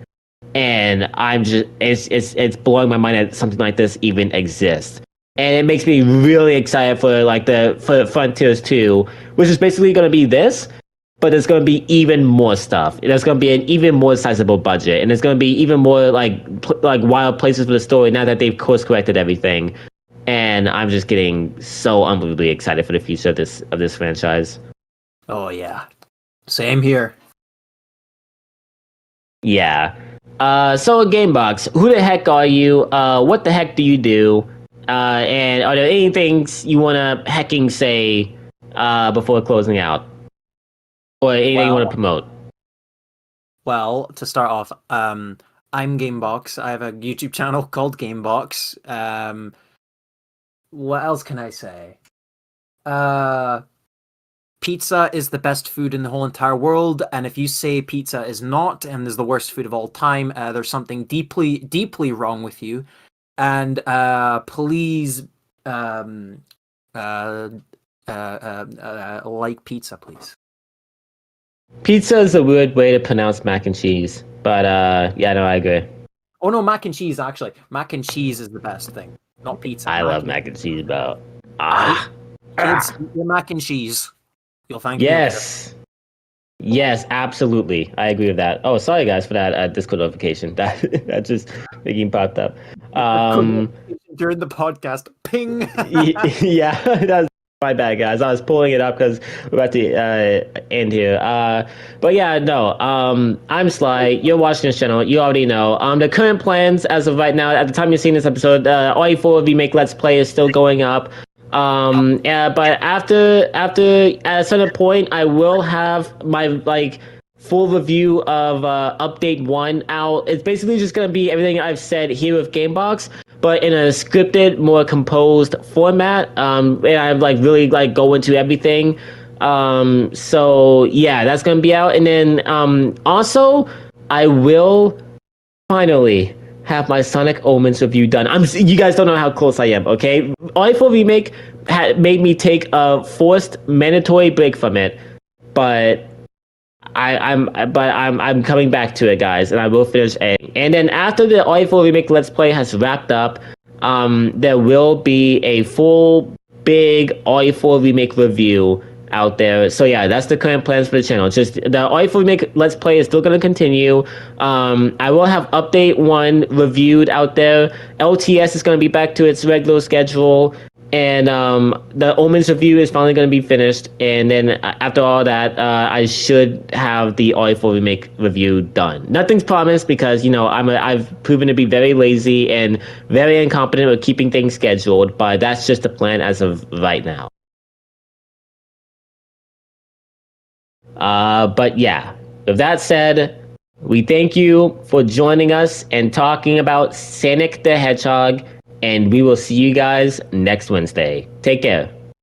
And I'm just it's blowing my mind that something like this even exists, and it makes me really excited for Frontiers 2, which is basically going to be this, but there's going to be even more stuff. There's going to be an even more sizable budget, and there's going to be even more like wild places for the story now that they've course corrected everything. And I'm just getting so unbelievably excited for the future of this franchise. Oh yeah, same here. Yeah. So Gamebox, who the heck are you? What the heck do you do? And are there any things you want to hecking say before closing out? Or anything you want to promote? Well, to start off, I'm Gamebox. I have a YouTube channel called Gamebox. What else can I say? Pizza is the best food in the whole entire world, and if you say pizza is not and is the worst food of all time, there's something deeply, deeply wrong with you. And please, like pizza, please. Pizza is a weird way to pronounce mac and cheese, but yeah, no, I agree. Oh no, mac and cheese actually. Mac and cheese is the best thing, not pizza. I love mac and cheese, bro. Kids, eat your mac and cheese. You'll thank me Yes. Yes, absolutely. I agree with that. Oh, sorry guys for that Discord notification. That just making popped up. During the podcast, ping. Yeah, that's my bad, guys. I was pulling it up because we're about to end here. But yeah, no. I'm Sly. You're watching this channel. You already know. The current plans as of right now, at the time you're seeing this episode, RE4 Remake Let's Play is still going up. But after at a certain point, I will have my full review of update 1 out. It's basically just gonna be everything I've said here with Gamebox, but in a scripted, more composed format. And I like really like go into everything. So yeah, that's gonna be out. And then also I will finally have my Sonic Omens review done. You guys don't know how close I am, okay? RE4 Remake made me take a forced mandatory break from it, but I'm coming back to it, guys, and I will finish A. And then after the RE4 Remake Let's Play has wrapped up, there will be a full big RE4 Remake review out there. So yeah, that's the current plans for the channel. Just the RE4 Remake Let's Play is still going to continue. I will have update 1 reviewed out there. LTS is going to be back to its regular schedule. And the Omens review is finally going to be finished. And then after all that, I should have the RE4 Remake review done. Nothing's promised because, you know, I've proven to be very lazy and very incompetent with keeping things scheduled. But that's just the plan as of right now. But yeah, with that said, we thank you for joining us and talking about Sonic the Hedgehog, and we will see you guys next Wednesday. Take care.